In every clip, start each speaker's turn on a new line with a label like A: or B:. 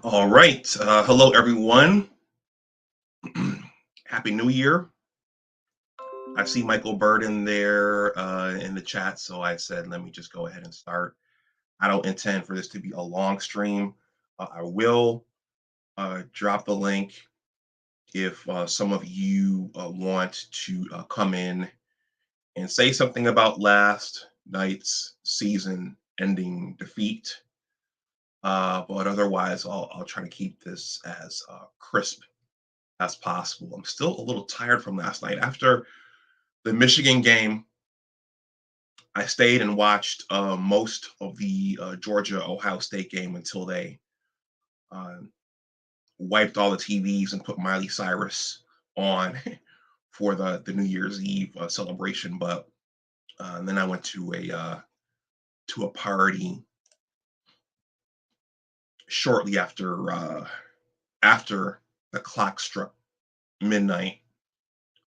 A: All right. Hello, everyone. Happy New Year. I see Michael Bird in there in the chat. So I said, let me just go ahead and start. I don't intend for this to be a long stream. I will drop the link if some of you want to come in and say something about last night's season ending defeat. But otherwise, I'll try to keep this as crisp as possible. I'm still a little tired from last night. After the Michigan game, I stayed and watched most of the Georgia Ohio State game until they uh, wiped all the TVs and put Miley Cyrus on for the New Year's Eve celebration. But and then I went to a party shortly after the clock struck midnight.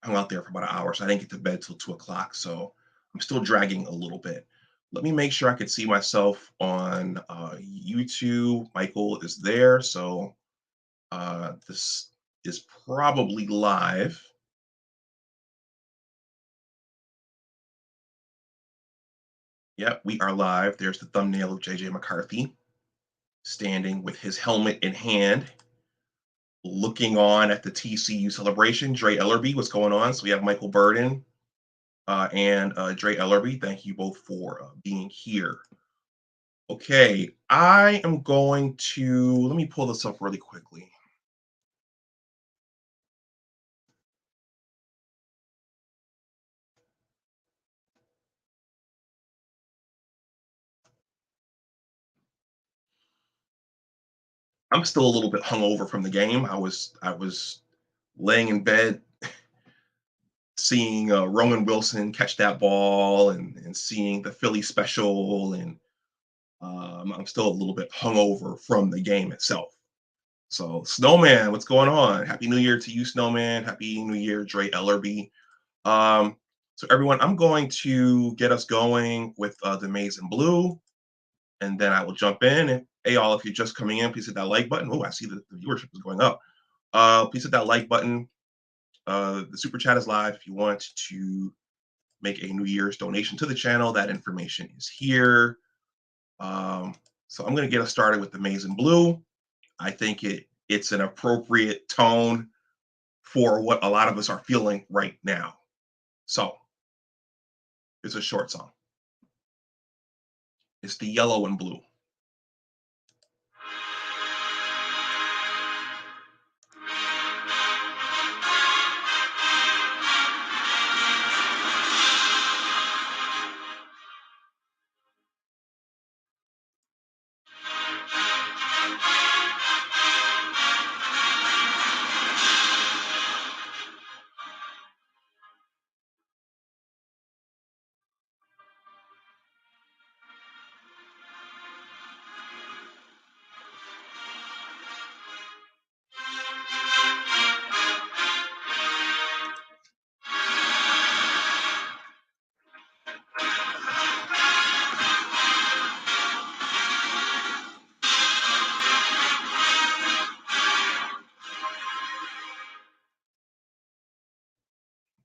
A: Hung out there for about an hour, so I didn't get to bed till 2 o'clock. So I'm still dragging a little bit. Let me make sure I can see myself on YouTube. Michael is there, so this is probably live. Yep, we are live. There's the thumbnail of JJ McCarthy standing with his helmet in hand, looking on at the TCU celebration. Dre Ellerby, what's going on? So we have Michael Burden and Dre Ellerby. Thank you both for being here. Okay, I am going to let me pull this up really quickly. I'm still a little bit hungover from the game. I was laying in bed seeing Roman Wilson catch that ball and seeing the Philly special, and I'm still a little bit hungover from the game itself. So, Snowman, what's going on? Happy New Year to you, Snowman. Happy New Year, Dre Ellerby. Um, so, everyone, I'm going to get us going with the Maize and Blue, and then I will jump in. And hey, all, if you're just coming in, please hit that like button. Oh, I see the viewership is going up. Please hit that like button. The super chat is live. If you want to make a New Year's donation to the channel, that information is here. So I'm going to get us started with the Maize and Blue. I think it's an appropriate tone for what a lot of us are feeling right now. So it's a short song. It's the Yellow and Blue.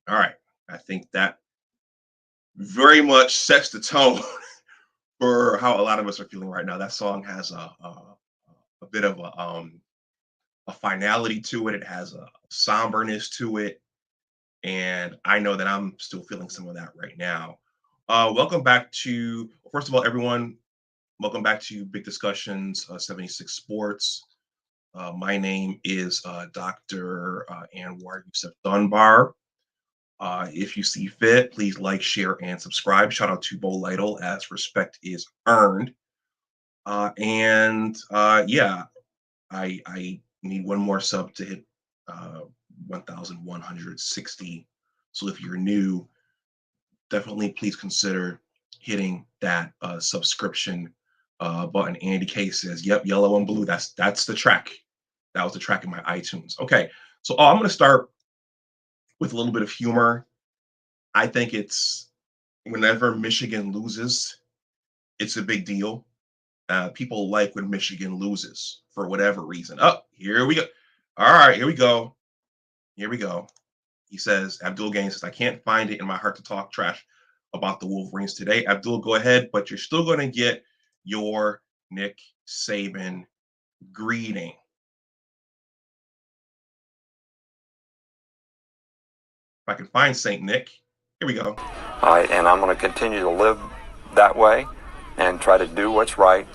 A: All right. I think that very much sets the tone for how a lot of us are feeling right now. That song has a bit of a finality to it. It has a somberness to it, and I know that I'm still feeling some of that right now. Welcome back to, first of all, everyone. Welcome back to Big Discussions 76 Sports. My name is Dr. Anwar Yusuf Dunbar. If you see fit, please like, share, and subscribe. Shout out to Bo Lytle as respect is earned. And yeah, I need one more sub to hit 1,160. So if you're new, definitely please consider hitting that subscription button. Andy K says, "Yep, yellow and blue. That's the track. That was the track in my iTunes." Okay, so I'm going to start with a little bit of humor. I think it's whenever Michigan loses, it's a big deal. People like when Michigan loses for whatever reason. Oh, here we go. All right, here we go. Here we go. He says, Abdul Gaines says, I can't find it in my heart to talk trash about the Wolverines today. Abdul, go ahead, but you're still going to get your Nick Saban greeting. If I can find St. Nick, here we go.
B: All right, and I'm going to continue to live that way and try to do what's right.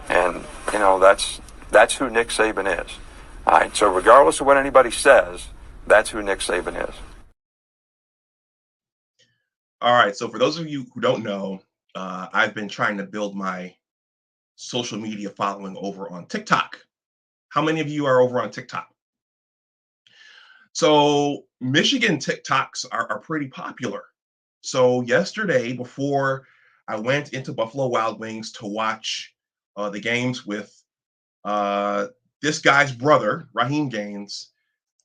B: And, you know, that's who Nick Saban is. All right, so regardless of what anybody says, that's who Nick Saban is.
A: All right, so for those of you who don't know, I've been trying to build my social media following over on TikTok. How many of you are over on TikTok? So Michigan TikToks are pretty popular. So yesterday, before I went into Buffalo Wild Wings to watch the games with this guy's brother, Raheem Gaines,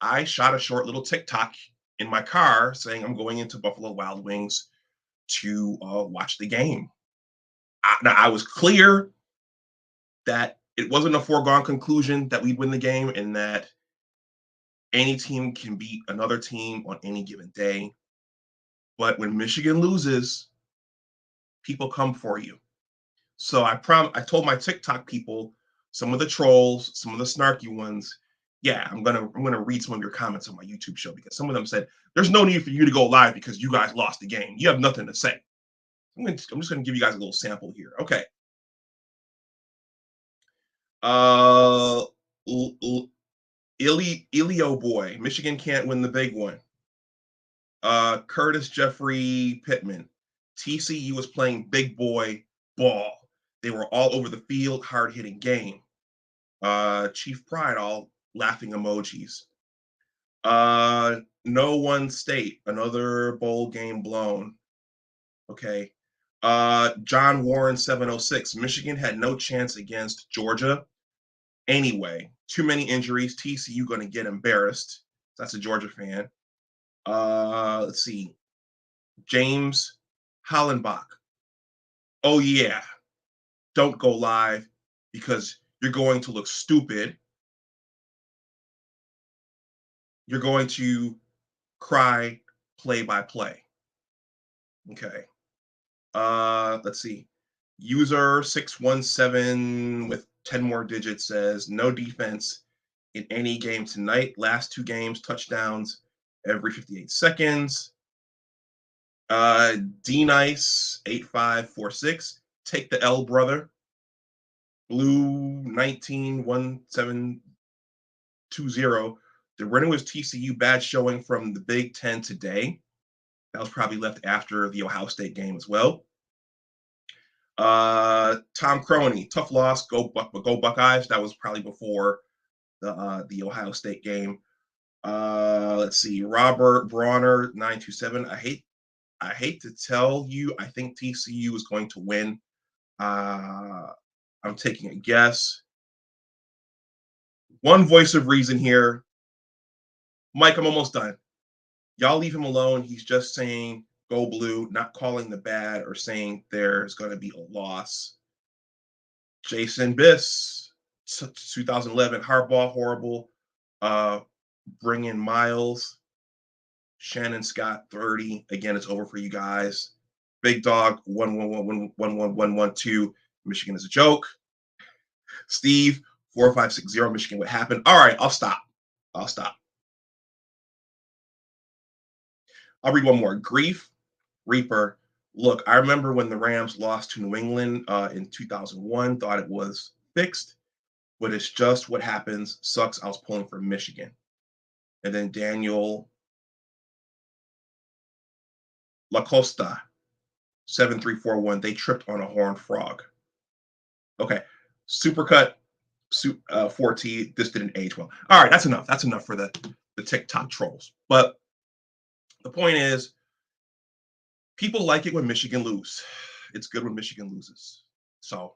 A: I shot a short little TikTok in my car saying I'm going into Buffalo Wild Wings to watch the game. Now, I was clear that it wasn't a foregone conclusion that we'd win the game and that any team can beat another team on any given day. But when Michigan loses, people come for you. So I told my TikTok people, some of the trolls, some of the snarky ones, yeah, I'm gonna read some of your comments on my YouTube show because some of them said there's no need for you to go live because you guys lost the game. You have nothing to say. I'm just gonna give you guys a little sample here. Okay. Ilio boy, Michigan can't win the big one. Curtis Jeffrey Pittman, TCU was playing big boy ball. They were all over the field, hard hitting game. Chief Pride, all laughing emojis. No one state, another bowl game blown. Okay. John Warren 706, Michigan had no chance against Georgia. Anyway, too many injuries. TCU going to get embarrassed. That's a Georgia fan. Let's see. James Hollenbach. Oh, yeah. Don't go live because you're going to look stupid. You're going to cry play by play. Okay. Let's see. User 617 with 10 more digits says no defense in any game tonight. Last two games, touchdowns every 58 seconds. D Nice 8546. Take the L, brother. Blue 191720. The winner was TCU. Bad showing from the Big Ten today. That was probably left after the Ohio State game as well. Tom Crony, tough loss. Go Buckeyes. That was probably before the Ohio State game. Let's see. Robert Bronner 927. I hate to tell you, I think TCU is going to win. I'm taking a guess. One voice of reason here. Mike, I'm almost done. Y'all leave him alone. He's just saying go blue, not calling the bad or saying there's going to be a loss. Jason Biss, 2011, Harbaugh, horrible. Bring in Miles. Shannon Scott, 30. Again, it's over for you guys. Big Dog, 1111112. Michigan is a joke. Steve, 4560. Michigan, what happened? All right, I'll stop. I'll read one more. Grief Reaper. Look, I remember when the Rams lost to New England in 2001, thought it was fixed, but it's just what happens. Sucks. I was pulling for Michigan. And then Daniel LaCosta, 7341. They tripped on a horned frog. Okay. Supercut 4T. This didn't age well. All right, that's enough. That's enough for the TikTok trolls. But the point is, people like it when Michigan lose. It's good when Michigan loses. So,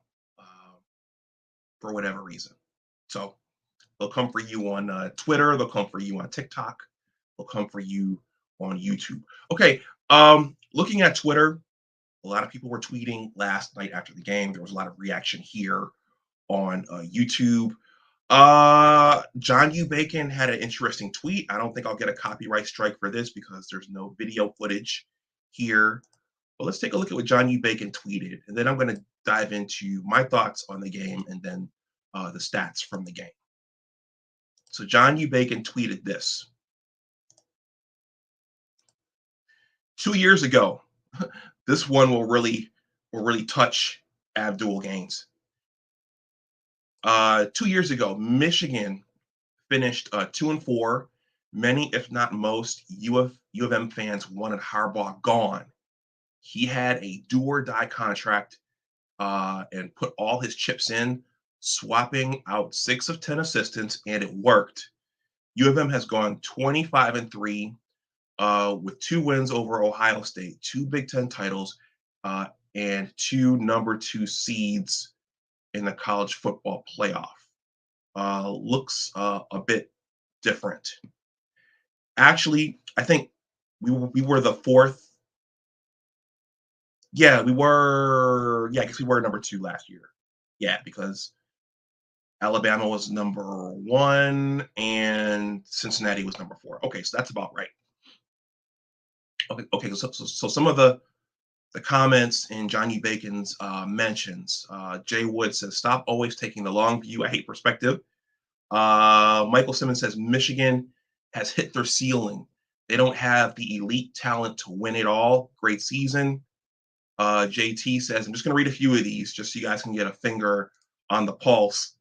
A: for whatever reason. So, they'll come for you on Twitter. They'll come for you on TikTok. They'll come for you on YouTube. Okay. Looking at Twitter, a lot of people were tweeting last night after the game. There was a lot of reaction here on YouTube. John U. Bacon had an interesting tweet. I don't think I'll get a copyright strike for this because there's no video footage here. But let's take a look at what John U. Bacon tweeted, and then I'm going to dive into my thoughts on the game and then the stats from the game. So John U. Bacon tweeted this. 2 years ago, this one will really touch Abdul Gaines. 2 years ago, Michigan finished 2-4. Many, if not most, U of M fans wanted Harbaugh gone. He had a do or die contract and put all his chips in, swapping out 6 of 10 assistants, and it worked. U of M has gone 25-3 with 2 wins over Ohio State, 2 Big Ten titles, and 2 number 2 seeds in the college football playoff. Looks a bit different. Actually, I think we were the 4th. Yeah, we were. Yeah, I guess we were number 2 last year. Yeah, because Alabama was number 1 and Cincinnati was number 4. Okay, so that's about right. Okay. So some of the comments in John U. Bacon's mentions. Jay Wood says, "Stop always taking the long view. I hate perspective." Michael Simmons says, "Michigan has hit their ceiling. They don't have the elite talent to win it all. Great season." JT says, "I'm just going to read a few of these just so you guys can get a finger on the pulse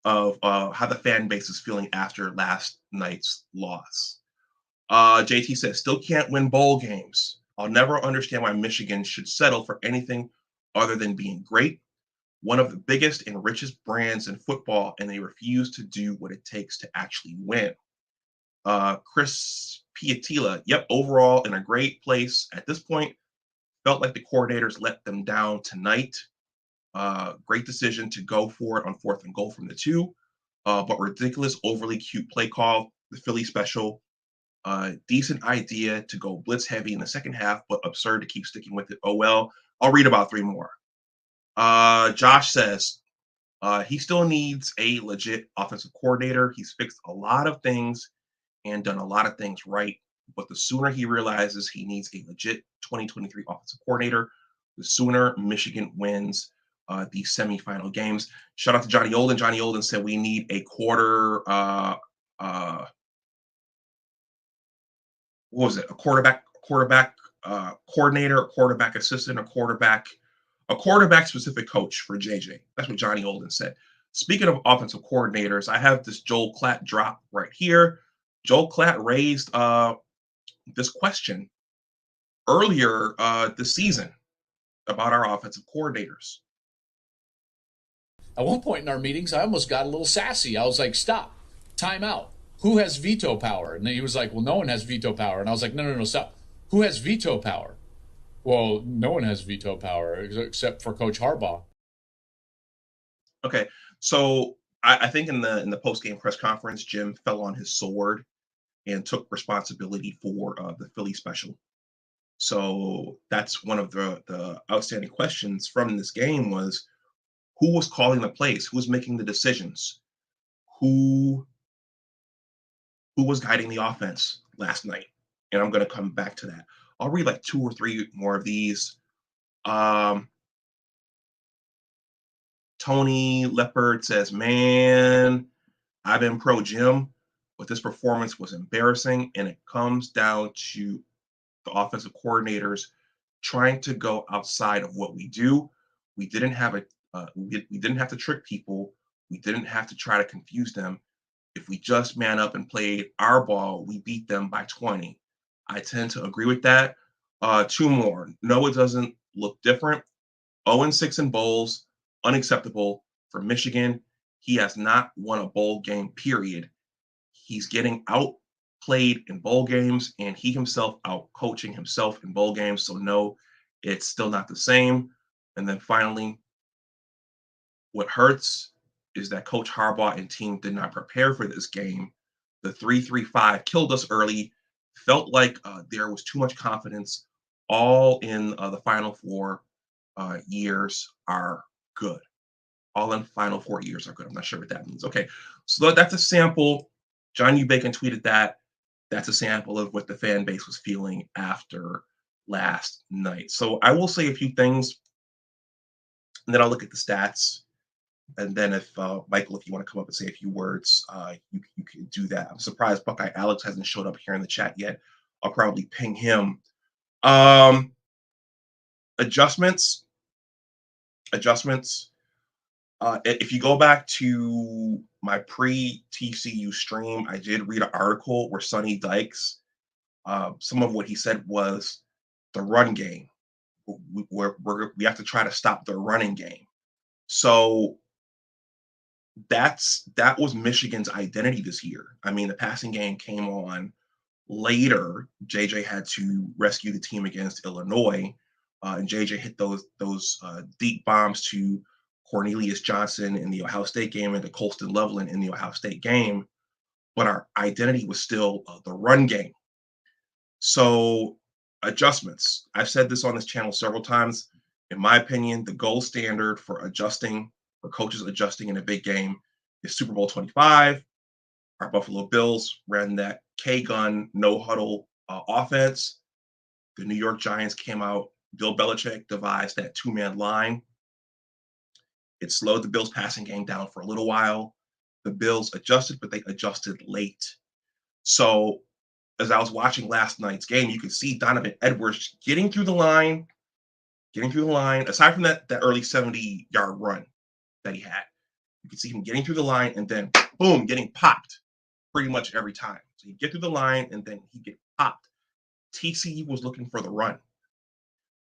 A: of how the fan base is feeling after last night's loss." JT says, "Still can't win bowl games. I'll never understand why Michigan should settle for anything other than being great. One of the biggest and richest brands in football, and they refuse to do what it takes to actually win." Chris Piatila, "Yep, overall in a great place at this point. Felt like the coordinators let them down tonight. Great decision to go for it on 4th and goal from the 2, but ridiculous, overly cute play call. The Philly special. Decent idea to go blitz heavy in the second half, but absurd to keep sticking with it. Oh well." I'll read about 3 more. Josh says, he still needs a legit offensive coordinator. He's fixed a lot of things and done a lot of things right, but the sooner he realizes he needs a legit 2023 offensive coordinator, the sooner Michigan wins the semifinal games. Shout out to Johnny Olden. Johnny Olden said we need a quarterback coordinator, a quarterback assistant, a quarterback specific coach for JJ. That's what Johnny Olden said. Speaking of offensive coordinators, I have this Joel Klatt drop right here. Joel Klatt raised this question earlier this season about our offensive coordinators.
C: At one point in our meetings, I almost got a little sassy. I was like, "Stop, time out. Who has veto power?" And then he was like, "Well, no one has veto power." And I was like, No, stop. Who has veto power?" "Well, no one has veto power except for Coach Harbaugh."
A: Okay, so I think in the post game press conference, Jim fell on his sword and took responsibility for the Philly special. So that's one of the outstanding questions from this game was who was calling the plays, who was making the decisions, who was guiding the offense last night. And I'm going to come back to that. I'll read like 2 or 3 more of these. Tony Leopard says, "Man, I've been pro Jim, but this performance was embarrassing, and it comes down to the offensive coordinators trying to go outside of what we do. We didn't have we didn't have to trick people. We didn't have to try to confuse them. If we just man up and played our ball, we beat them by 20. I tend to agree with that." 2 more. "No, it doesn't look different. 0-6 in bowls, unacceptable for Michigan. He has not won a bowl game, period. He's getting outplayed in bowl games, and he himself out coaching himself in bowl games. So no, it's still not the same." And then finally, "What hurts is that Coach Harbaugh and team did not prepare for this game. The 3-3-5 killed us early. Felt like there was too much confidence. All in the Final Four years are good." All in final 4 years are good. I'm not sure what that means. Okay, so that's a sample. John U. Bacon tweeted that. That's a sample of what the fan base was feeling after last night. So I will say a few things, and then I'll look at the stats. And then if Michael, if you want to come up and say a few words, you can do that. I'm surprised Buckeye Alex hasn't showed up here in the chat yet. I'll probably ping him. Adjustments. If you go back to my pre-TCU stream, I did read an article where Sonny Dykes, some of what he said was the run game. We have to try to stop the running game. So that was Michigan's identity this year. I mean, the passing game came on later. JJ had to rescue the team against Illinois, and JJ hit those deep bombs to Cornelius Johnson in the Ohio State game and to Colston Loveland in the Ohio State game. But our identity was still the run game. So adjustments. I've said this on this channel several times. In my opinion, the gold standard for adjusting, for coaches adjusting in a big game, is Super Bowl 25. Our Buffalo Bills ran that K-gun, no huddle offense. The New York Giants came out. Bill Belichick devised that two-man line. It slowed the Bills' passing game down for a little while. The Bills adjusted, but they adjusted late. So as I was watching last night's game, you could see Donovan Edwards getting through the line. Aside from that early 70-yard run that he had, you could see him getting through the line and then, boom, getting popped pretty much every time. So he'd get through the line and then he'd get popped. TCU was looking for the run.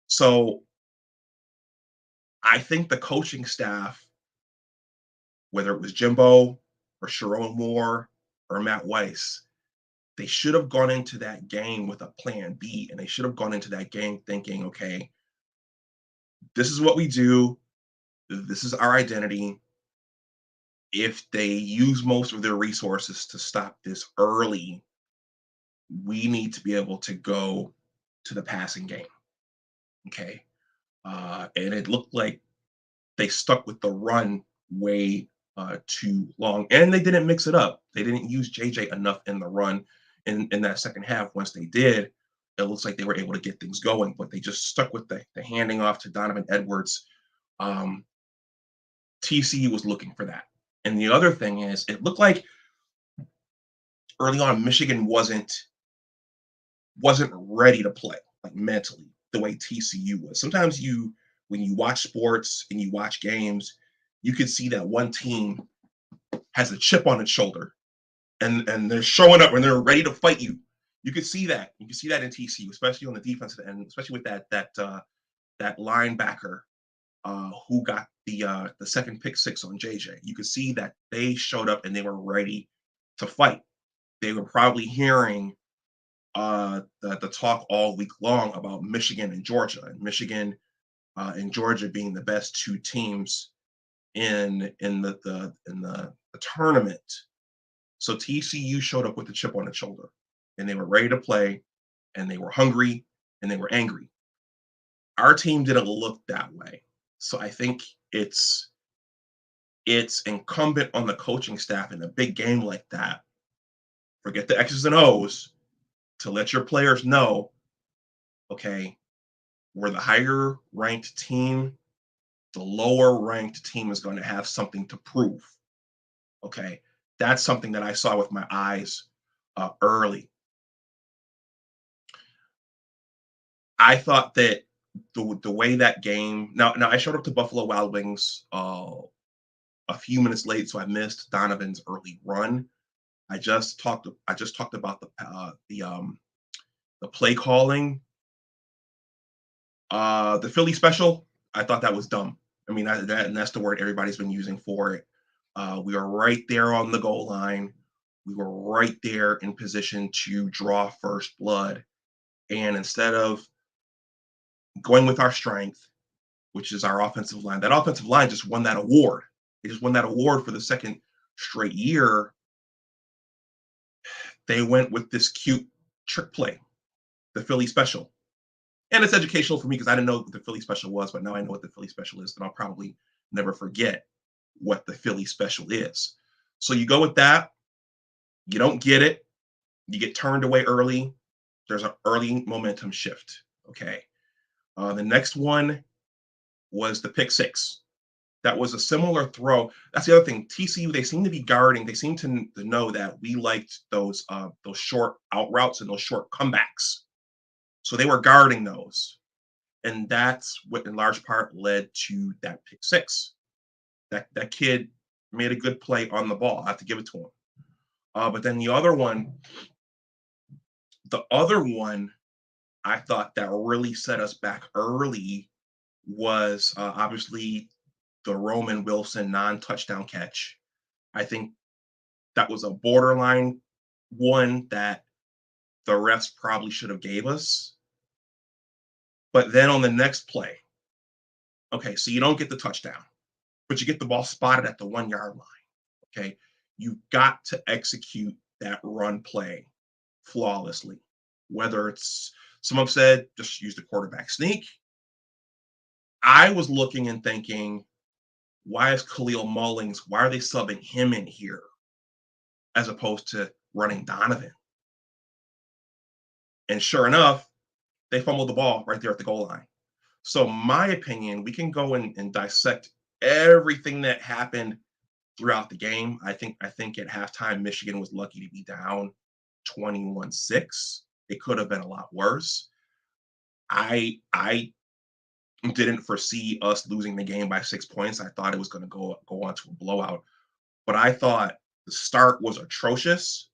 A: So I think the coaching staff, whether it was Jimbo or Sharon Moore or Matt Weiss, they should have gone into that game with a plan B, and they should have gone into that game thinking, okay, this is what we do. This is our identity. If they use most of their resources to stop this early, we need to be able to go to the passing game. Okay. And it looked like they stuck with the run way too long, and they didn't mix it up. They didn't use JJ enough in the run in that second half. Once they did, it looks like they were able to get things going, but they just stuck with the handing off to Donovan Edwards. TCU was looking for that. And the other thing is, it looked like early on Michigan wasn't ready to play, like mentally, the way TCU was. Sometimes when you watch sports and you watch games, you can see that one team has a chip on its shoulder and they're showing up and they're ready to fight you. You can see that. You can see that in TCU, especially on the defensive end, especially with that linebacker who got the second pick six on JJ. You could see that they showed up and they were ready to fight. They were probably hearing the talk all week long about Michigan and Georgia, and Georgia being the best two teams in the tournament. So TCU showed up with a chip on its shoulder, and they were ready to play, and they were hungry, and they were angry. Our team didn't look that way. So I think it's incumbent on the coaching staff in a big game like that, forget the X's and O's, to let your players know, okay, we're the higher ranked team. The lower ranked team is going to have something to prove. Okay. That's something that I saw with my eyes early. I thought that the way that game, now I showed up to Buffalo Wild Wings a few minutes late, so I missed Donovan's early run. I just talked about the play calling. The Philly special, I thought that was dumb. I mean, that's the word everybody's been using for it. We were right there on the goal line. We were right there in position to draw first blood. And instead of going with our strength, which is our offensive line, that offensive line just won that award. They just won that award for the second straight year. They went with this cute trick play, the Philly special. And it's educational for me because I didn't know what the Philly special was, but now I know what the Philly special is, and I'll probably never forget. what the Philly special is. So you go with that. You don't get it. You get turned away early. There's an early momentum shift. Okay. The next one was the pick six. That was a similar throw. That's the other thing. TCU, they seem to be guarding. They seem to know that we liked those short out routes and those short comebacks. So they were guarding those. And that's what in large part led to that pick six. That kid made a good play on the ball. I have to give it to him. But then the other one I thought that really set us back early was obviously the Roman Wilson non-touchdown catch. I think that was a borderline one that the refs probably should have gave us. But then on the next play, okay, so you don't get the touchdown, but you get the ball spotted at the 1 yard line. Okay, you've got to execute that run play flawlessly. Whether it's some have said just use the quarterback sneak. I was looking and thinking, why is Khalil Mullings, why are they subbing him in here as opposed to running Donovan? And sure enough, they fumbled the ball right there at the goal line. So my opinion, we can go and dissect everything that happened throughout the game. I think at halftime, Michigan was lucky to be down 21-6. It could have been a lot worse. I didn't foresee us losing the game by 6 points. I thought it was going to go on to a blowout. But I thought the start was atrocious.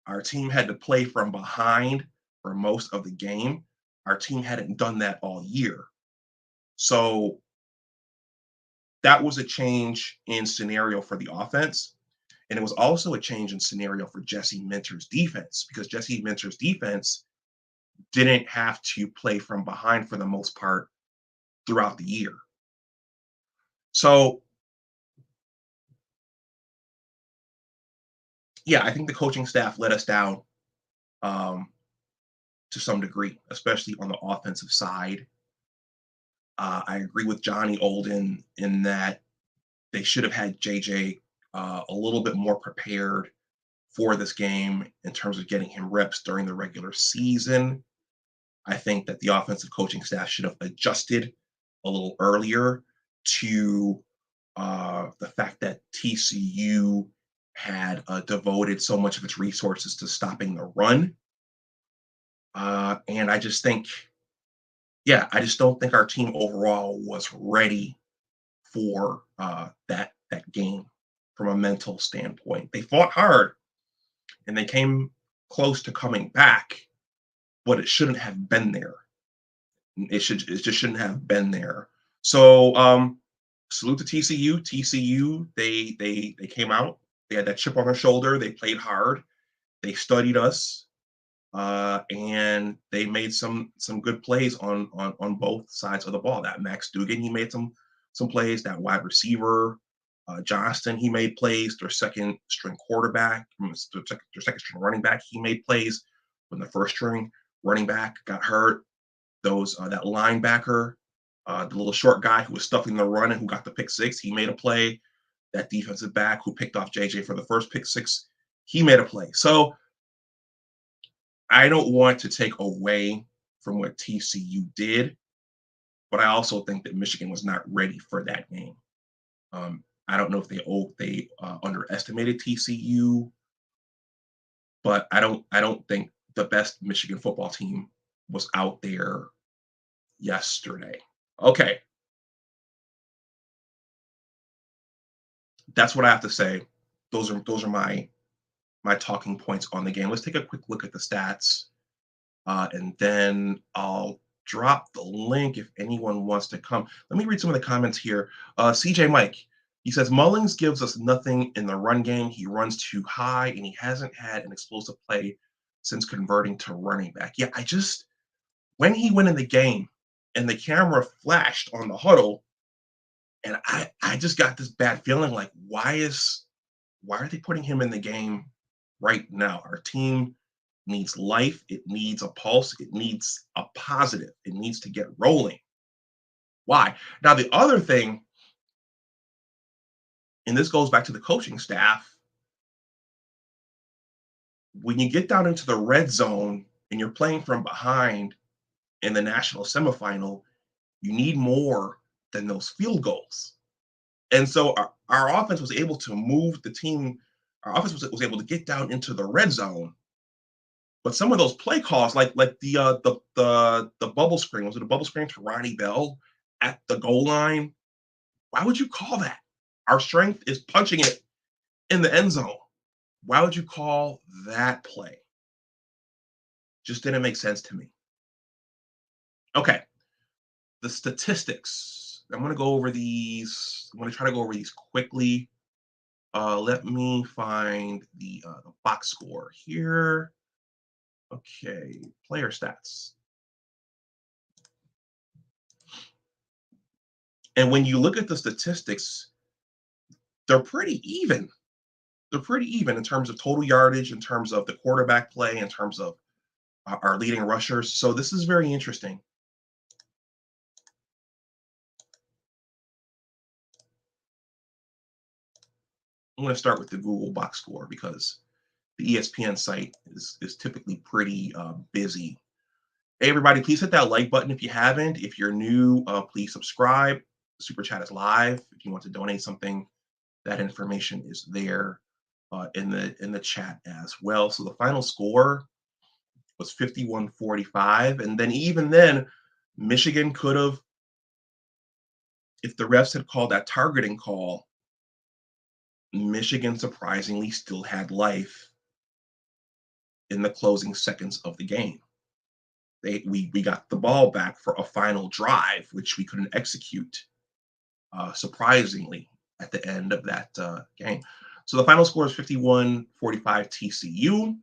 A: Our team had to play from behind for most of the game. Our team hadn't done that all year. So that was a change in scenario for the offense. And it was also a change in scenario for Jesse Minter's defense, because Jesse Minter's defense didn't have to play from behind for the most part throughout the year. So, yeah, I think the coaching staff let us down to some degree, especially on the offensive side. I agree with Johnny Olden in that they should have had JJ a little bit more prepared for this game in terms of getting him reps during the regular season. I think that the offensive coaching staff should have adjusted a little earlier to the fact that TCU had devoted so much of its resources to stopping the run. And I just think, I just don't think our team overall was ready for that game from a mental standpoint. They fought hard and they came close to coming back, but it shouldn't have been there. It just shouldn't have been there. So salute to TCU. TCU, they came out. They had that chip on their shoulder. They played hard. They studied us, and they made some good plays on both sides of the ball. That Max Dugan, he made some plays. That wide receiver, Johnston, he made plays. Their second string quarterback, their second string running back, he made plays. When the first string running back got hurt, that linebacker, the little short guy who was stuffing the run and who got the pick six, he made a play. That defensive back who picked off JJ for the first pick six, he made a play. So I don't want to take away from what TCU did, but I also think that Michigan was not ready for that game. I don't know if they underestimated TCU, but I don't think the best Michigan football team was out there yesterday. Okay. That's what I have to say. Those are my talking points on the game. Let's take a quick look at the stats, and then I'll drop the link if anyone wants to come. Let me read some of the comments here. CJ Mike, he says, Mullings gives us nothing in the run game. He runs too high, and he hasn't had an explosive play since converting to running back. Yeah, when he went in the game and the camera flashed on the huddle, and I just got this bad feeling like, why are they putting him in the game right now? Our team needs life. It needs a pulse. It needs a positive. It needs to get rolling. Why? Now, the other thing and this goes back to the coaching staff, when you get down into the red zone and you're playing from behind in the national semifinal, you need more than those field goals. And so our offense was able to move the team. Our offense was able to get down into the red zone. But some of those play calls, like the bubble screen, was it a bubble screen to Ronnie Bell at the goal line? Why would you call that? Our strength is punching it in the end zone. Why would you call that play? Just didn't make sense to me. Okay, the statistics. I'm going to go over these. I'm going to try to go over these quickly. Let me find the box score here. Okay, player stats. And when you look at the statistics, they're pretty even. They're pretty even in terms of total yardage, in terms of the quarterback play, in terms of our leading rushers. So this is very interesting. I'm going to start with the Google box score because the ESPN site is typically pretty busy. Hey, everybody, please hit that like button if you haven't. If you're new, please subscribe. Super Chat is live. If you want to donate something, that information is there in the chat as well. So the final score was 51-45. And then even then, Michigan could have, if the refs had called that targeting call, Michigan surprisingly still had life in the closing seconds of the game. We got the ball back for a final drive, which we couldn't execute, surprisingly, at the end of that game. So the final score is 51-45 TCU.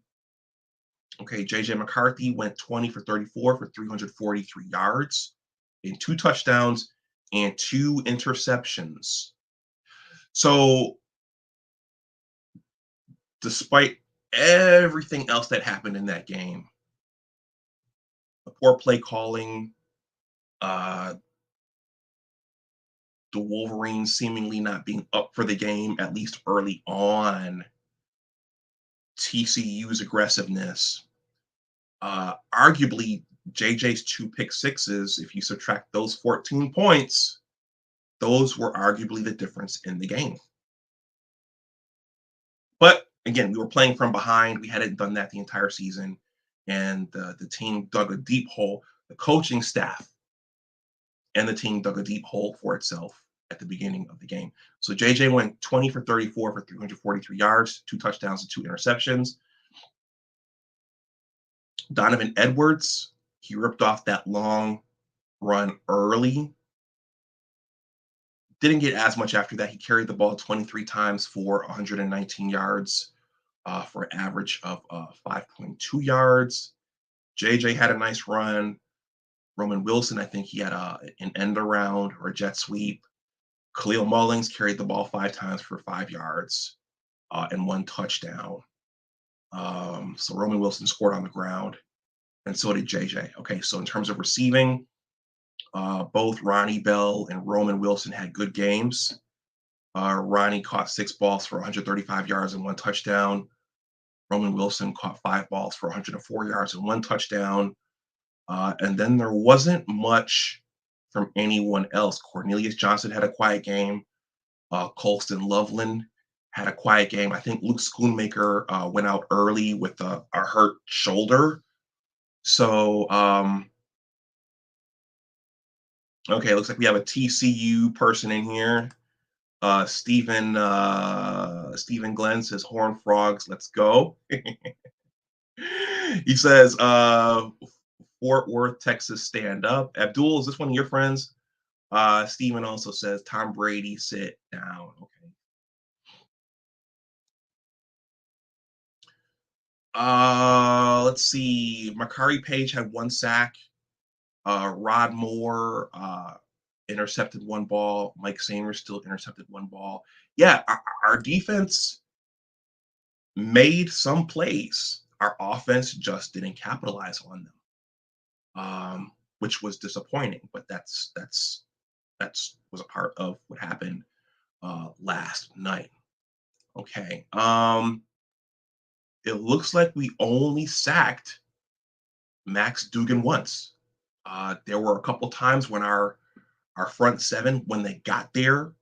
A: Okay, J.J. McCarthy went 20 for 34 for 343 yards in 2 touchdowns and 2 interceptions. So despite everything else that happened in that game, the poor play calling, the Wolverines seemingly not being up for the game, at least early on, TCU's aggressiveness, arguably JJ's 2 pick sixes, if you subtract those 14 points, those were arguably the difference in the game. But again, we were playing from behind. We hadn't done that the entire season. And the team dug a deep hole. The coaching staff and the team dug a deep hole for itself at the beginning of the game. So JJ went 20 for 34 for 343 yards, 2 touchdowns and 2 interceptions. Donovan Edwards, he ripped off that long run early. Didn't get as much after that. He carried the ball 23 times for 119 yards for an average of 5.2 yards. JJ had a nice run. Roman Wilson, I think he had an end around or a jet sweep. Khalil Mullings carried the ball 5 times for 5 yards and 1 touchdown. So Roman Wilson scored on the ground, and so did JJ. Okay, so in terms of receiving, both Ronnie Bell and Roman Wilson had good games. Ronnie caught 6 balls for 135 yards and 1 touchdown. Roman Wilson caught 5 balls for 104 yards and 1 touchdown. And then there wasn't much from anyone else. Cornelius Johnson had a quiet game. Colston Loveland had a quiet game. I think Luke Schoonmaker went out early with a hurt shoulder. So, okay, looks like we have a TCU person in here. Stephen Glenn says Horned Frogs, let's go. He says Fort Worth, Texas, stand up. Abdul, is this one of your friends? Stephen also says Tom Brady, sit down. Okay. Let's see. Makari Page had 1 sack. Rod Moore intercepted 1 ball. Mike Sanders still intercepted 1 ball. Yeah, our defense made some plays. Our offense just didn't capitalize on them, which was disappointing. But that's was a part of what happened. last night. Okay. It looks like we only sacked Max Duggan once. There were a couple times when our front seven, when they got there,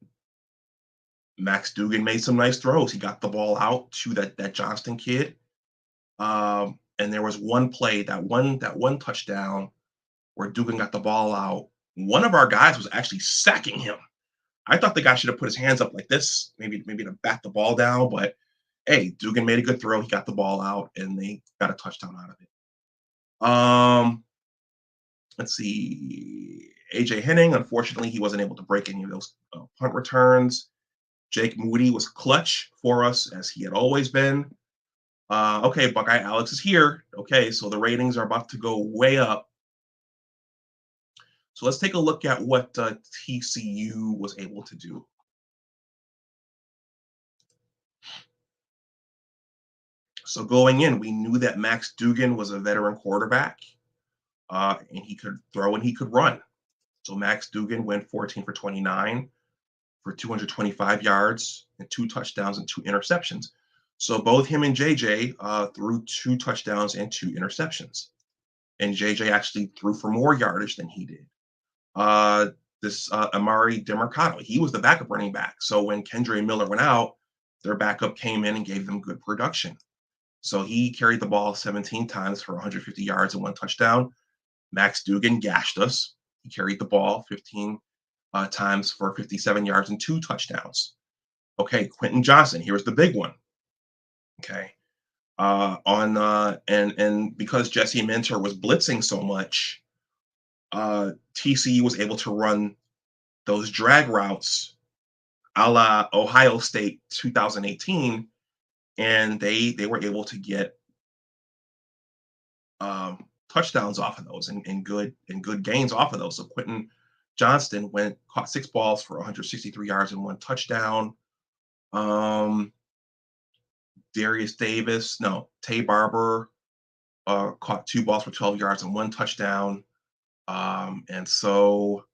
A: Max Duggan made some nice throws. He got the ball out to that Johnston kid. And there was one play, that one touchdown where Duggan got the ball out. One of our guys was actually sacking him. I thought the guy should have put his hands up like this, maybe to bat the ball down. But hey, Duggan made a good throw. He got the ball out, and they got a touchdown out of it. Let's see. AJ Henning, unfortunately, he wasn't able to break any of those punt returns. Jake Moody was clutch for us, as he had always been. Okay, Buckeye Alex is here. Okay, so the ratings are about to go way up. So let's take a look at what TCU was able to do. So going in, we knew that Max Duggan was a veteran quarterback, and he could throw and he could run. So Max Duggan went 14 for 29 for 225 yards and 2 touchdowns and 2 interceptions. So both him and JJ threw 2 touchdowns and 2 interceptions. And JJ actually threw for more yardage than he did. This Amari DeMarcado, he was the backup running back. So when Kendre Miller went out, their backup came in and gave them good production. So he carried the ball 17 times for 150 yards and 1 touchdown. Max Duggan gashed us. He carried the ball 15 times for 57 yards and 2 touchdowns. Okay, Quentin Johnson, here's the big one. Okay. And because Jesse Minter was blitzing so much, TCU was able to run those drag routes a la Ohio State 2018, and they were able to get touchdowns off of those and good gains off of those. So Quentin Johnston caught 6 balls for 163 yards and 1 touchdown. Tay Barber caught 2 balls for 12 yards and 1 touchdown. And so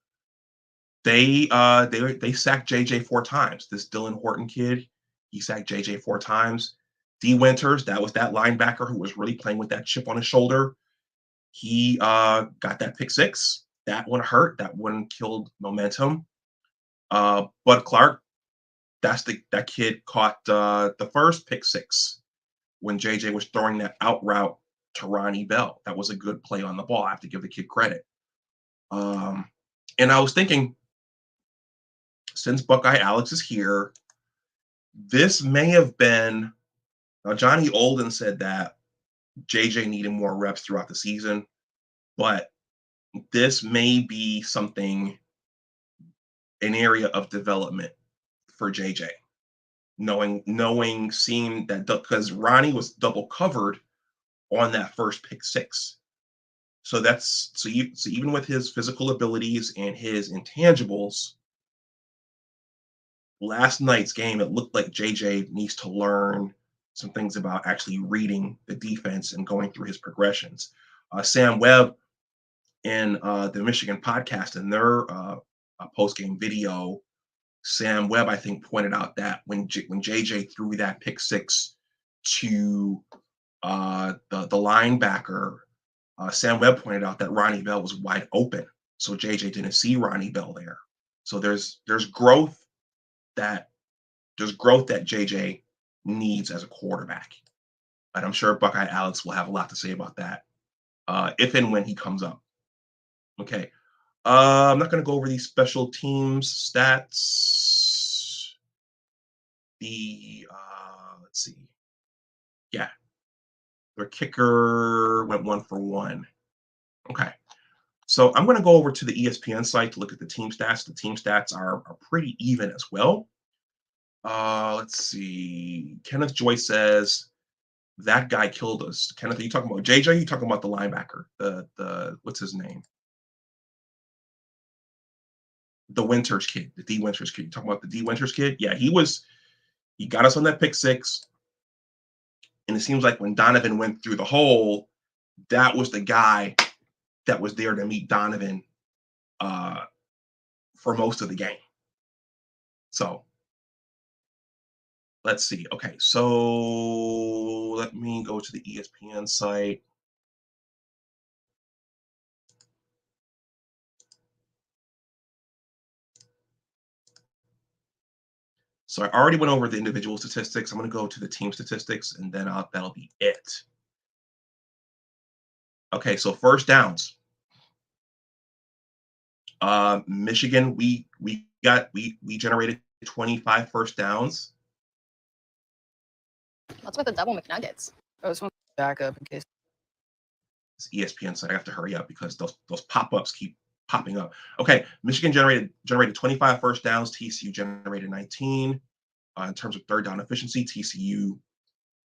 A: they sacked JJ 4 times. This Dylan Horton kid, he sacked JJ 4 times. D. Winters, that was that linebacker who was really playing with that chip on his shoulder. He got that pick 6. That one hurt. That one killed momentum. Bud Clark, that kid caught the first pick 6 when JJ was throwing that out route to Ronnie Bell. That was a good play on the ball. I have to give the kid credit. And I was thinking, since Buckeye Alex is here, this may have been. Now, Johnny Olden said that JJ needed more reps throughout the season, but this may be an area of development for JJ. Seeing that, because Ronnie was double covered on that first pick 6. So even with his physical abilities and his intangibles, last night's game, it looked like JJ needs to learn some things about actually reading the defense and going through his progressions. Sam Webb in the Michigan podcast, in their post-game video, Sam Webb, I think, pointed out that when JJ threw that pick 6 to the linebacker, Sam Webb pointed out that Ronnie Bell was wide open, so JJ didn't see Ronnie Bell there. So there's growth that JJ needs as a quarterback, and I'm sure Buckeye Alex will have a lot to say about that if and when he comes up. Okay, I'm not going to go over these special teams stats. Let's see. Yeah, their kicker went 1 for 1. Okay. So I'm going to go over to the ESPN site to look at the team stats. The team stats are pretty even as well. Let's see. Kenneth Joyce says, that guy killed us. Kenneth, are you talking about JJ? Are you talking about the linebacker? The what's his name? The Winters kid, the D. Winters kid. You talking about the D. Winters kid? Yeah, he got us on that pick 6. And it seems like when Donovan went through the hole, that was the guy that was there to meet Donovan for most of the game. So let's see. Okay, so let me go to the ESPN site. So I already went over the individual statistics. I'm going to go to the team statistics, and then that'll be it. Okay, so first downs. Michigan, we generated 25 first downs.
D: What's with the double McNuggets? I was back up in case.
A: It's ESPN site. I have to hurry up because those pop-ups keep popping up. Okay, Michigan generated 25 first downs. TCU generated 19. In terms of third down efficiency, TCU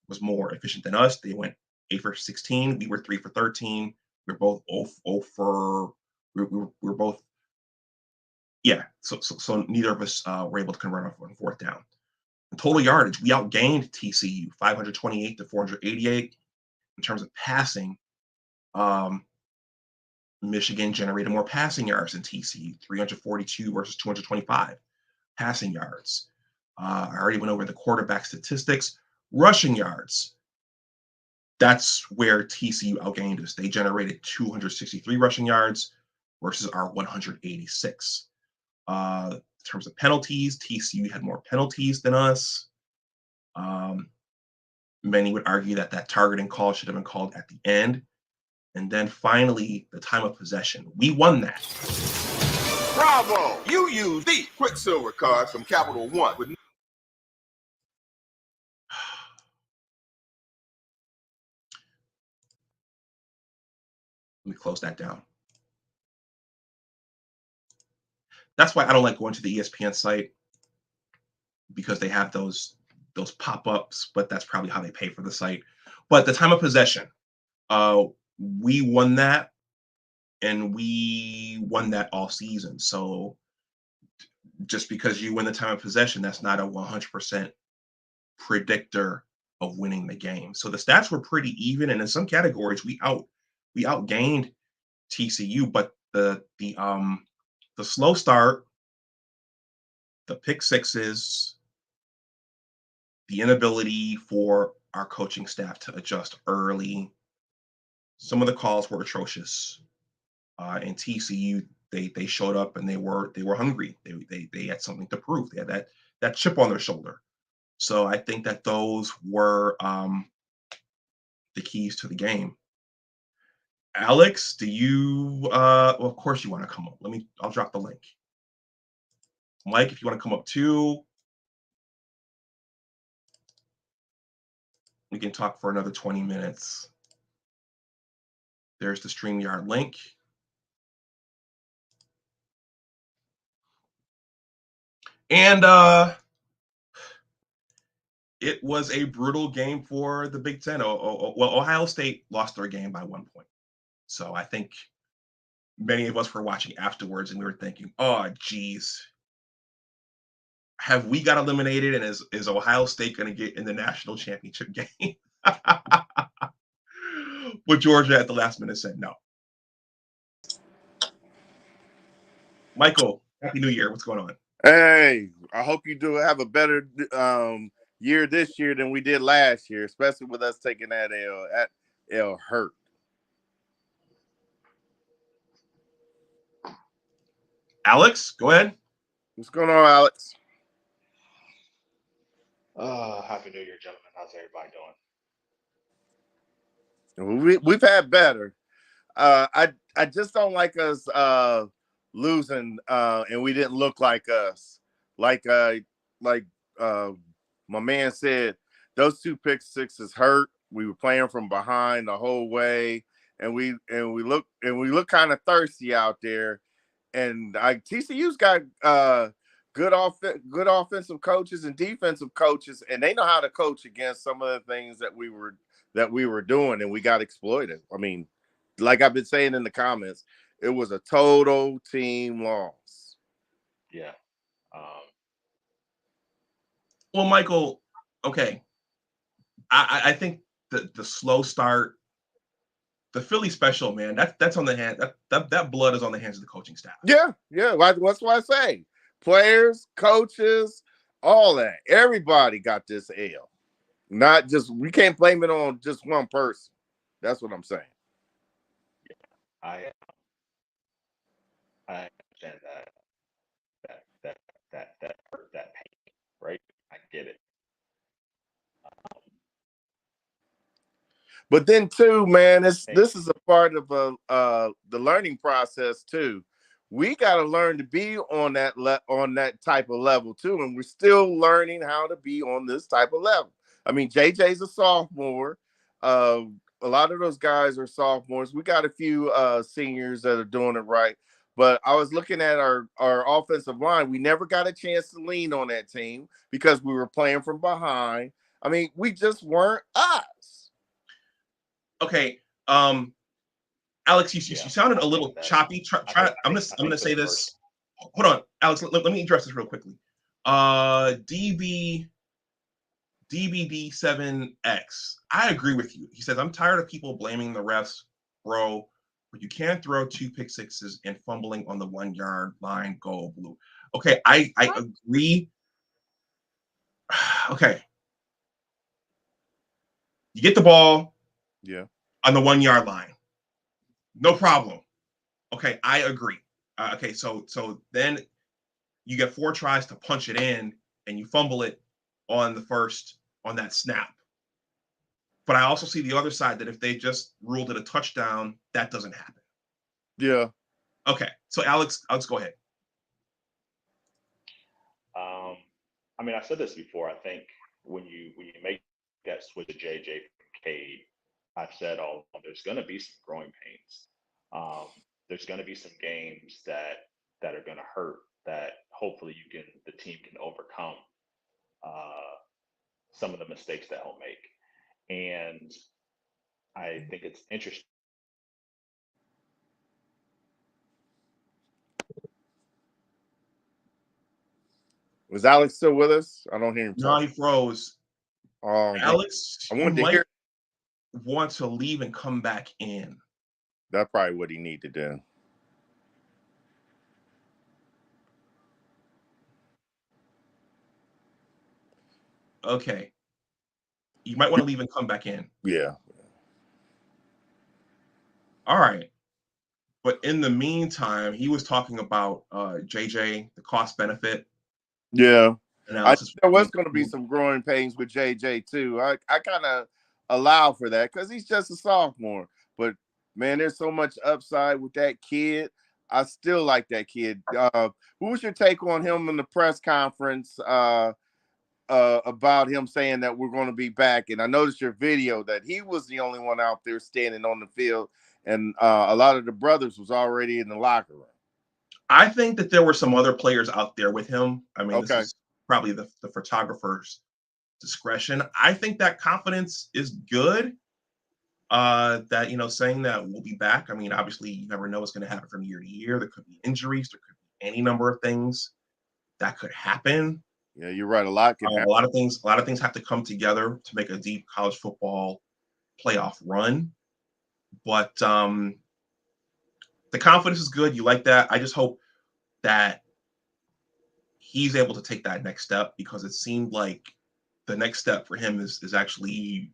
A: was more efficient than us. They went 8 for 16. We were 3 for 13. We were both 0 for. We were both. Yeah. So neither of us were able to convert on fourth down. In total yardage, we outgained TCU 528 to 488. In terms of passing, Michigan generated more passing yards than TCU, 342 versus 225 passing yards. I already went over the quarterback statistics. Rushing yards, that's where TCU outgained us. They generated 263 rushing yards versus our 186. In terms of penalties, TCU had more penalties than us. Many would argue that targeting call should have been called at the end. And then finally, the time of possession. We won that.
E: Bravo! You used the Quicksilver card from Capital One. Let
A: me close that down. That's why I don't like going to the ESPN site, because they have those pop-ups, but that's probably how they pay for the site. But the time of possession, we won that, and we won that all season. So just because you win the time of possession, that's not a 100% predictor of winning the game. So the stats were pretty even, and in some categories we outgained TCU, but the slow start, the pick sixes, the inability for our coaching staff to adjust early, some of the calls were atrocious. And TCU, they showed up and they were hungry. They had something to prove. They had that chip on their shoulder. So I think that those were the keys to the game. Alex, do you? Well, of course you want to come up. I'll drop the link. Mike, if you want to come up too, we can talk for another 20 minutes. There's the StreamYard link. And it was a brutal game for the Big Ten. Well, Ohio State lost their game by 1 point. So I think many of us were watching afterwards and we were thinking, oh, geez, have we got eliminated? And is Ohio State going to get in the national championship game? But Georgia at the last minute said no. Michael, Happy New Year. What's going on?
F: Hey, I hope you do have a better year this year than we did last year, especially with us taking that L. That L hurt.
A: Alex, go ahead.
F: What's going on, Alex?
G: Happy New Year, gentlemen. How's everybody doing?
F: We've had better. I just don't like us losing, and we didn't look like us. Like my man said, those 2 pick sixes hurt. We were playing from behind the whole way, and we look kind of thirsty out there. And TCU's got good offensive coaches and defensive coaches, and they know how to coach against some of the things that we were doing, and we got exploited. I mean, like I've been saying in the comments, it was a total team loss.
G: Yeah.
A: Well, Michael, okay. I think the slow start, the Philly special, man, that's on the hand. That blood is on the hands of the coaching staff.
F: Yeah. That's what I say. Players, coaches, All that. Everybody got this L. Not just, we can't blame it on just one person. That's what I'm saying.
G: I understand that hurt, that pain, right? I get it.
F: But then too, man, this
G: Thank
F: is a part of the learning process too. We got to learn to be on that type of level too, and we're still learning how to be on this type of level. I mean, JJ's a sophomore. Uh, a lot of those guys are sophomores. We got a few seniors that are doing it right. But I was looking at our offensive line. We never got a chance to lean on that team because we were playing from behind. I mean, we just weren't us.
A: Okay, Alex, you sounded a little choppy. I'm gonna say this. Hold on, Alex. Let me address this real quickly. DBD7X. I agree with you. He says, I'm tired of people blaming the refs, bro. But you can't throw 2 pick sixes and fumbling on the 1 yard line. Go blue. Okay, I agree. Okay, you get the ball,
F: yeah,
A: on the 1 yard line. No problem. Okay, I agree. Okay, so then you get 4 tries to punch it in, and you fumble it on that snap. But I also see the other side that if they just ruled it a touchdown, that doesn't happen.
F: Yeah.
A: Okay, so Alex, go ahead.
G: I mean, I said this before. I think when you make that switch to JJ from Cade, I've said there's going to be some growing pains. There's going to be some games that are going to hurt that hopefully the team can overcome some of the mistakes that he'll make. And I think it's interesting.
F: Was Alex still with us? I don't hear him
A: No,
F: talking.
A: he froze. Alex,
F: I
A: you
F: wanted to
A: might
F: hear.
A: want to leave and come back in.
F: That's probably what he need to do.
A: Okay. You might want to leave and come back in.
F: Yeah.
A: All right. But in the meantime, he was talking about JJ, the cost benefit
F: Yeah.
A: analysis.
F: There was going to be some growing pains with JJ too. I kind of allow for that because he's just a sophomore. But man, there's so much upside with that kid. I still like that kid. What was your take on him in the press conference about him saying that we're going to be back? And I noticed your video that he was the only one out there standing on the field, and a lot of the brothers was already in the locker room.
A: I think that there were some other players out there with him. I mean,
F: Okay.
A: This is probably the photographer's discretion. I think that confidence is good. That saying that we'll be back. I mean, obviously, you never know what's going to happen from year to year. There could be injuries. There could be any number of things that could happen.
F: Yeah, you're right. A lot can happen.
A: A lot of things have to come together to make a deep college football playoff run. But the confidence is good. You like that. I just hope that he's able to take that next step, because it seemed like the next step for him is actually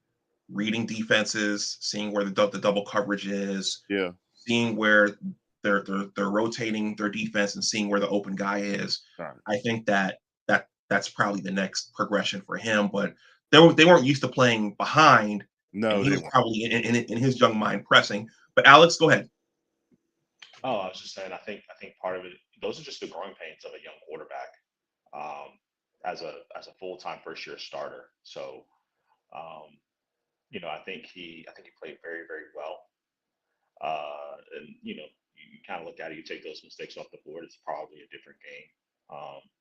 A: reading defenses, seeing where the double coverage is,
F: Yeah,
A: seeing where they're rotating their defense and seeing where the open guy is.
F: right.
A: I think that's probably the next progression for him. But they weren't used to playing behind.
F: No,
A: and he
F: they
A: was
F: weren't.
A: probably in his young mind pressing. But Alex, go ahead.
G: Oh, I was just saying, I think part of it, those are just the growing pains of a young quarterback, as a full-time first-year starter. So, I think he played very, very well. And you kind of look at it, you take those mistakes off the board, it's probably a different game.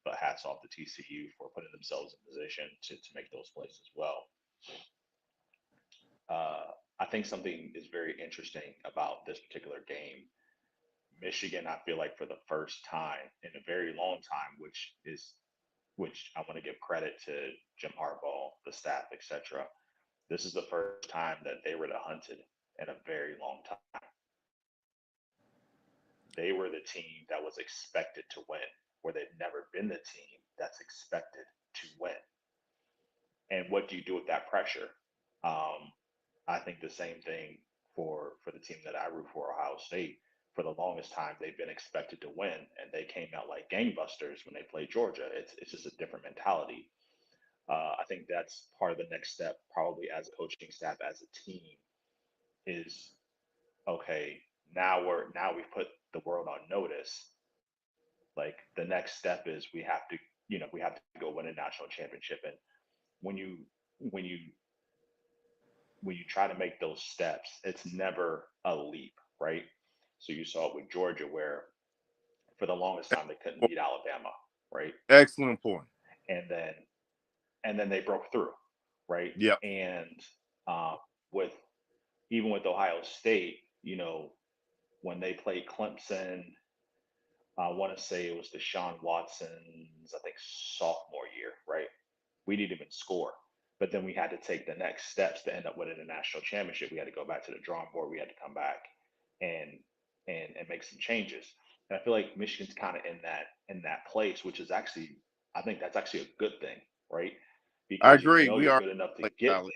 G: But hats off to TCU for putting themselves in position to make those plays as well. I think something is very interesting about this particular game. Michigan, I feel like for the first time in a very long time, which I want to give credit to Jim Harbaugh, the staff, etc. This is the first time that they were the hunted in a very long time. They were the team that was expected to win, where they've never been the team that's expected to win. And what do you do with that pressure? I think the same thing for the team that I root for, Ohio State. For the longest time, they've been expected to win, and they came out like gangbusters when they played Georgia. It's just a different mentality. I think that's part of the next step, probably as a coaching staff, as a team, is okay. We've put the world on notice. Like the next step is we have to go win a national championship. And when you when you when you try to make those steps, it's never a leap, right? So you saw it with Georgia, where for the longest time they couldn't beat Alabama, right?
F: Excellent point.
G: And then they broke through, right?
F: Yep.
G: And with even with Ohio State, when they played Clemson, I want to say it was Deshaun Watson's, I think, sophomore year, right? We didn't even score. But then we had to take the next steps to end up winning a national championship. We had to go back to the drawing board. We had to come back and make some changes. And I feel like Michigan's kind of in that place, which is actually, I think that's actually a good thing, right? Because
F: I agree. We
G: you're
F: are
G: good enough to
F: like
G: get
F: Alex.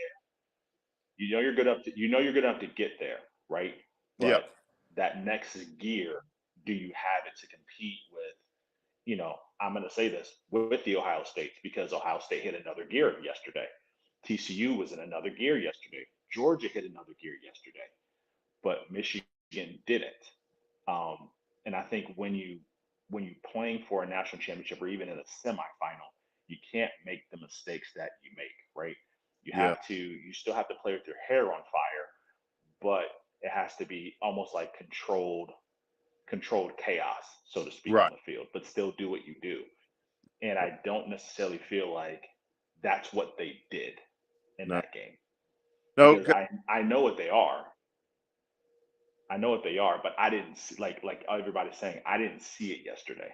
G: there. You're good enough to get there, right? But
F: Yep.
G: that next gear, do you have it to compete with? I'm going to say this with the Ohio States, because Ohio State hit another gear yesterday. TCU was in another gear yesterday. Georgia hit another gear yesterday, but Michigan didn't. And I think when you playing for a national championship or even in a semifinal, you can't make the mistakes that you make, right? You still have to play with your hair on fire, but it has to be almost like controlled chaos, so to speak,
F: Right.
G: on the field, but still do what you do. And I don't necessarily feel like that's what they did in that game.
F: No,
G: Because I know what they are. I know what they are, but I didn't see, like everybody's saying, I didn't see it yesterday.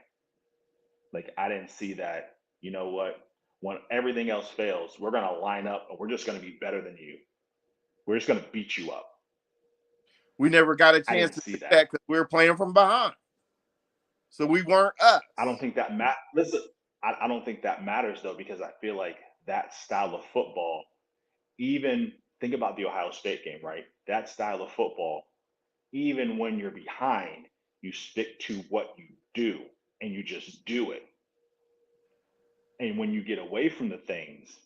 G: Like I didn't see that, you know what, when everything else fails, we're gonna line up and we're just gonna be better than you. We're just gonna beat you up.
F: we never got a
G: I
F: chance
G: didn't
F: to
G: see
F: do
G: that.
F: that because we were playing from behind. So we weren't us.
G: I don't think that listen, I don't think that matters though, because I feel like that style of football, even think about the Ohio State game, right? That style of football, even when you're behind, you stick to what you do and you just do it. And when you get away from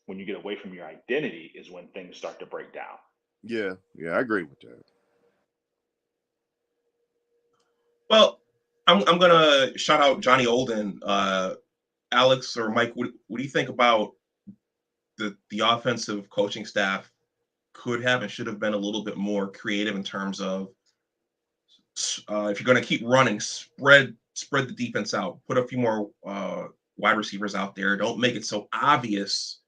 G: when you get away from your identity, is when things start to break down.
F: Yeah, I agree with that.
A: Well, I'm gonna shout out Johnny Olden. Alex or Mike, what do you think about the offensive coaching staff could have and should have been a little bit more creative in terms of if you're going to keep running, spread the defense out, put a few more wide receivers out there. Don't make it so obvious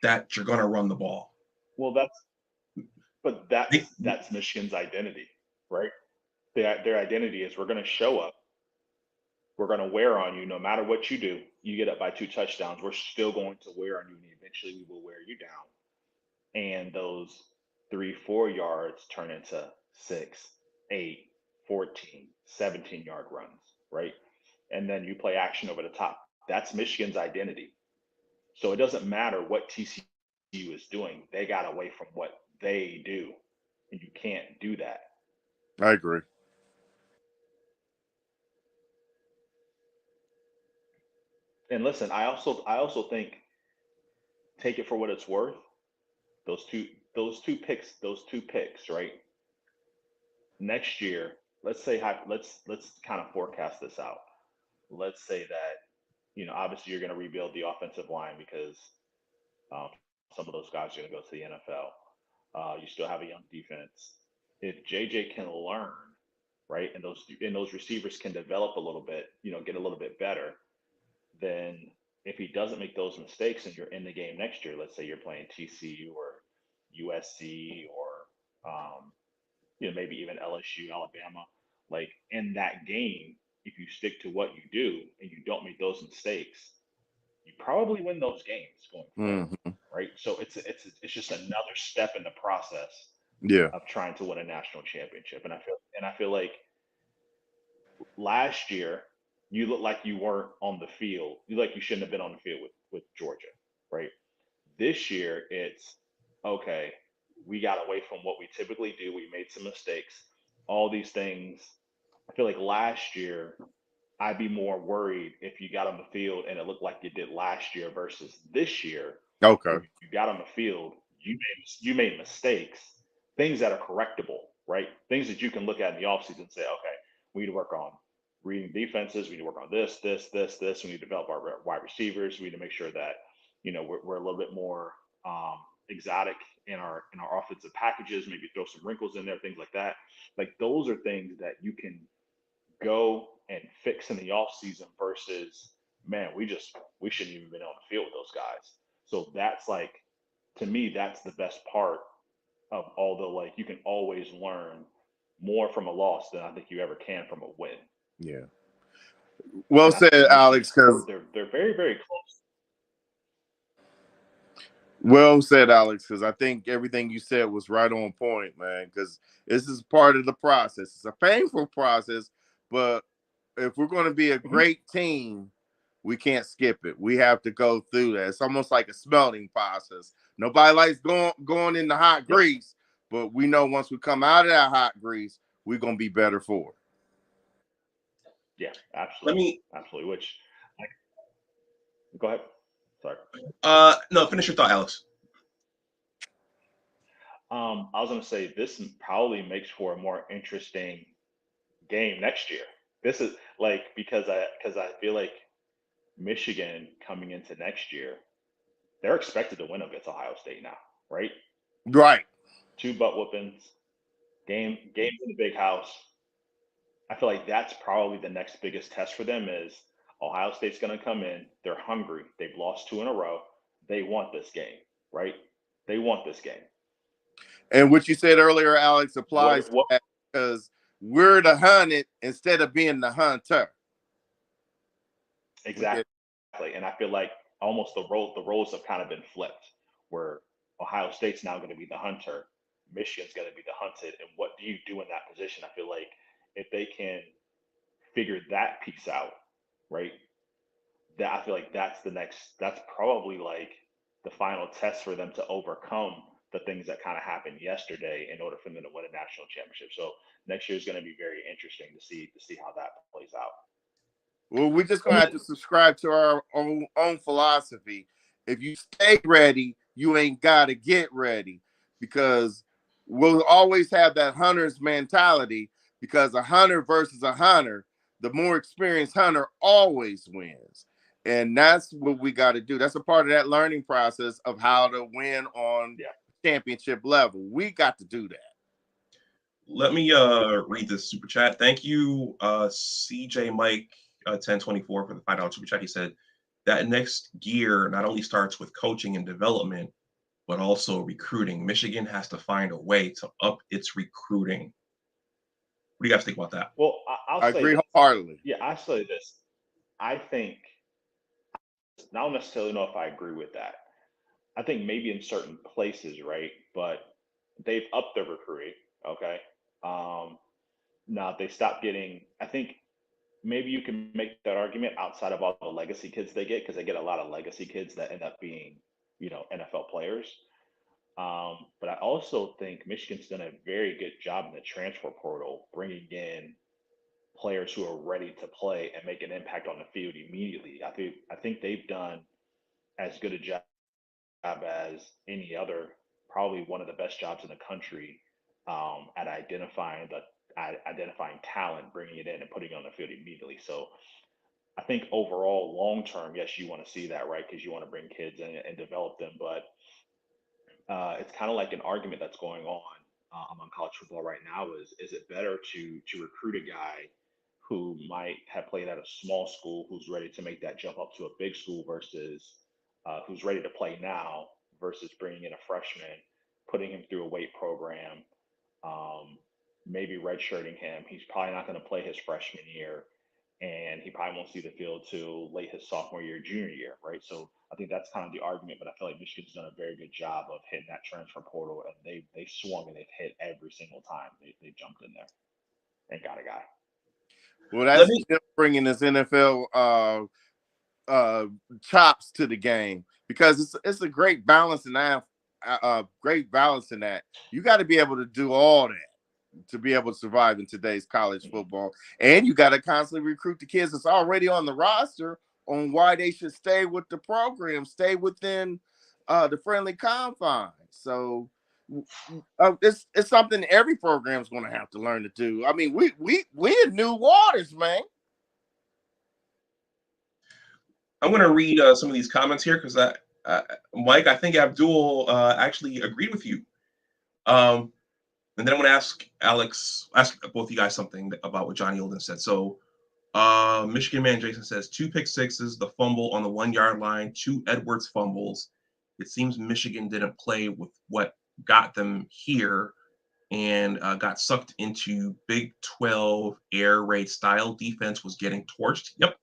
A: that you're going to run the ball.
G: Well, that's Michigan's identity, right? Their identity is, we're going to show up. We're going to wear on you no matter what you do. You get up by 2 touchdowns, we're still going to wear on you, and eventually we will wear you down. And those 3-4 yards turn into 6, 8, 14, 17-yard runs, right? And then you play action over the top. That's Michigan's identity. So it doesn't matter what TCU is doing. They got away from what they do, and you can't do that.
F: I agree.
G: And listen, I also think, take it for what it's worth. Those two picks, right? Next year, let's kind of forecast this out. Let's say that, obviously you're going to rebuild the offensive line, because some of those guys are going to go to the NFL. You still have a young defense. If JJ can learn, right, and those receivers can develop a little bit, get a little bit better, then if he doesn't make those mistakes and you're in the game next year, let's say you're playing TCU or USC or maybe even LSU, Alabama, like in that game, if you stick to what you do and you don't make those mistakes, you probably win those games going forward, right? So it's just another step in the process of trying to win a national championship. And I feel like last year, you look like you weren't on the field. You like you shouldn't have been on the field with Georgia, right? This year, it's okay. We got away from what we typically do. We made some mistakes. All these things. I feel like last year, I'd be more worried if you got on the field and it looked like you did last year versus this year.
F: Okay.
G: If you got on the field, you made mistakes, things that are correctable, right? Things that you can look at in the offseason and say, okay, we need to work on reading defenses. We need to work on this. We need to develop our wide receivers. We need to make sure that we're a little bit more exotic in our offensive packages. Maybe throw some wrinkles in there, things like that. Like those are things that you can go and fix in the off season versus man, we shouldn't even been on the field with those guys. So that's like to me, that's the best part of although like you can always learn more from a loss than I think you ever can from a win.
F: Yeah. Well
G: And I
F: said,
G: think
F: Alex. Because
G: they're very, very close.
F: well said, Alex. Because I think everything you said was right on point, man. Because this is part of the process. It's a painful process, but if we're going to be a great team, we can't skip it. We have to go through that. It's almost like a smelting process. Nobody likes going in the hot grease, but we know once we come out of that hot grease, we're going to be better for it.
G: Yeah, absolutely. Absolutely. Which, like, go ahead. Sorry.
A: No, finish your thought, Alex.
G: I was going to say this probably makes for a more interesting game next year. This is like because I feel like Michigan coming into next year, they're expected to win against Ohio State now, right?
F: Right.
G: 2 butt whoopings, games in the big house. I feel like that's probably the next biggest test for them is Ohio State's going to come in. They're hungry. They've lost 2 in a row. They want this game, right? They want this game.
F: And what you said earlier, Alex, applies to that because we're the hunted instead of being the hunter.
G: Exactly. And I feel like almost the roles have kind of been flipped where Ohio State's now going to be the hunter, Michigan's going to be the hunted. And what do you do in that position? I feel like if they can figure that piece out, right? That I feel like that's probably like the final test for them to overcome the things that kind of happened yesterday in order for them to win a national championship. So next year is going to be very interesting to see how that plays out.
F: Well, we're just gonna have to subscribe to our own philosophy. If you stay ready, you ain't gotta get ready because we'll always have that hunter's mentality because a hunter versus a hunter, the more experienced hunter always wins. And that's what we got to do. That's a part of that learning process of how to win on championship level. We got to do that.
A: Let me read this super chat. Thank you, CJ Mike 1024 for the $5 super chat. He said that next gear not only starts with coaching and development, but also recruiting. Michigan has to find a way to up its recruiting. What do you guys think about that?
G: Well,
F: I agree wholeheartedly.
G: Yeah, I say this. I think I don't necessarily know if I agree with that. I think maybe in certain places, right? But they've upped their recruiting. Okay. Now they stopped getting. I think maybe you can make that argument outside of all the legacy kids they get because they get a lot of legacy kids that end up being, NFL players. But I also think Michigan's done a very good job in the transfer portal, bringing in players who are ready to play and make an impact on the field immediately. I think they've done as good a job as any other, probably one of the best jobs in the country at identifying talent, bringing it in and putting it on the field immediately. So I think overall, long term, yes, you want to see that, right? Because you want to bring kids in and develop them. But it's kind of like an argument that's going on among college football right now is it better to recruit a guy who might have played at a small school who's ready to make that jump up to a big school versus who's ready to play now versus bringing in a freshman, putting him through a weight program, maybe redshirting him. He's probably not going to play his freshman year, and he probably won't see the field till late his sophomore year, junior year, right? So I think that's kind of the argument. But I feel like Michigan's done a very good job of hitting that transfer portal, and they swung and they've hit every single time they jumped in there and got a guy.
F: Well,
A: Let
F: that's
A: me.
F: him bringing his NFL chops to the game, because it's a great balance in that. Great balance in that. You got to be able to do all that to be able to survive in today's college football, and you got to constantly recruit the kids that's already on the roster on why they should stay with the program, stay within the friendly confines. So it's something every program's going to have to learn to do. I mean, we in new waters, man.
A: I'm going to read some of these comments here because Mike, I think Abdul actually agreed with you. And then I'm going to ask both of you guys something about what Johnny Olden said. So, Michigan man Jason says 2 pick sixes, the fumble on the 1 yard line, 2 Edwards fumbles. It seems Michigan didn't play with what got them here and got sucked into Big 12 air raid style defense was getting torched. Yep.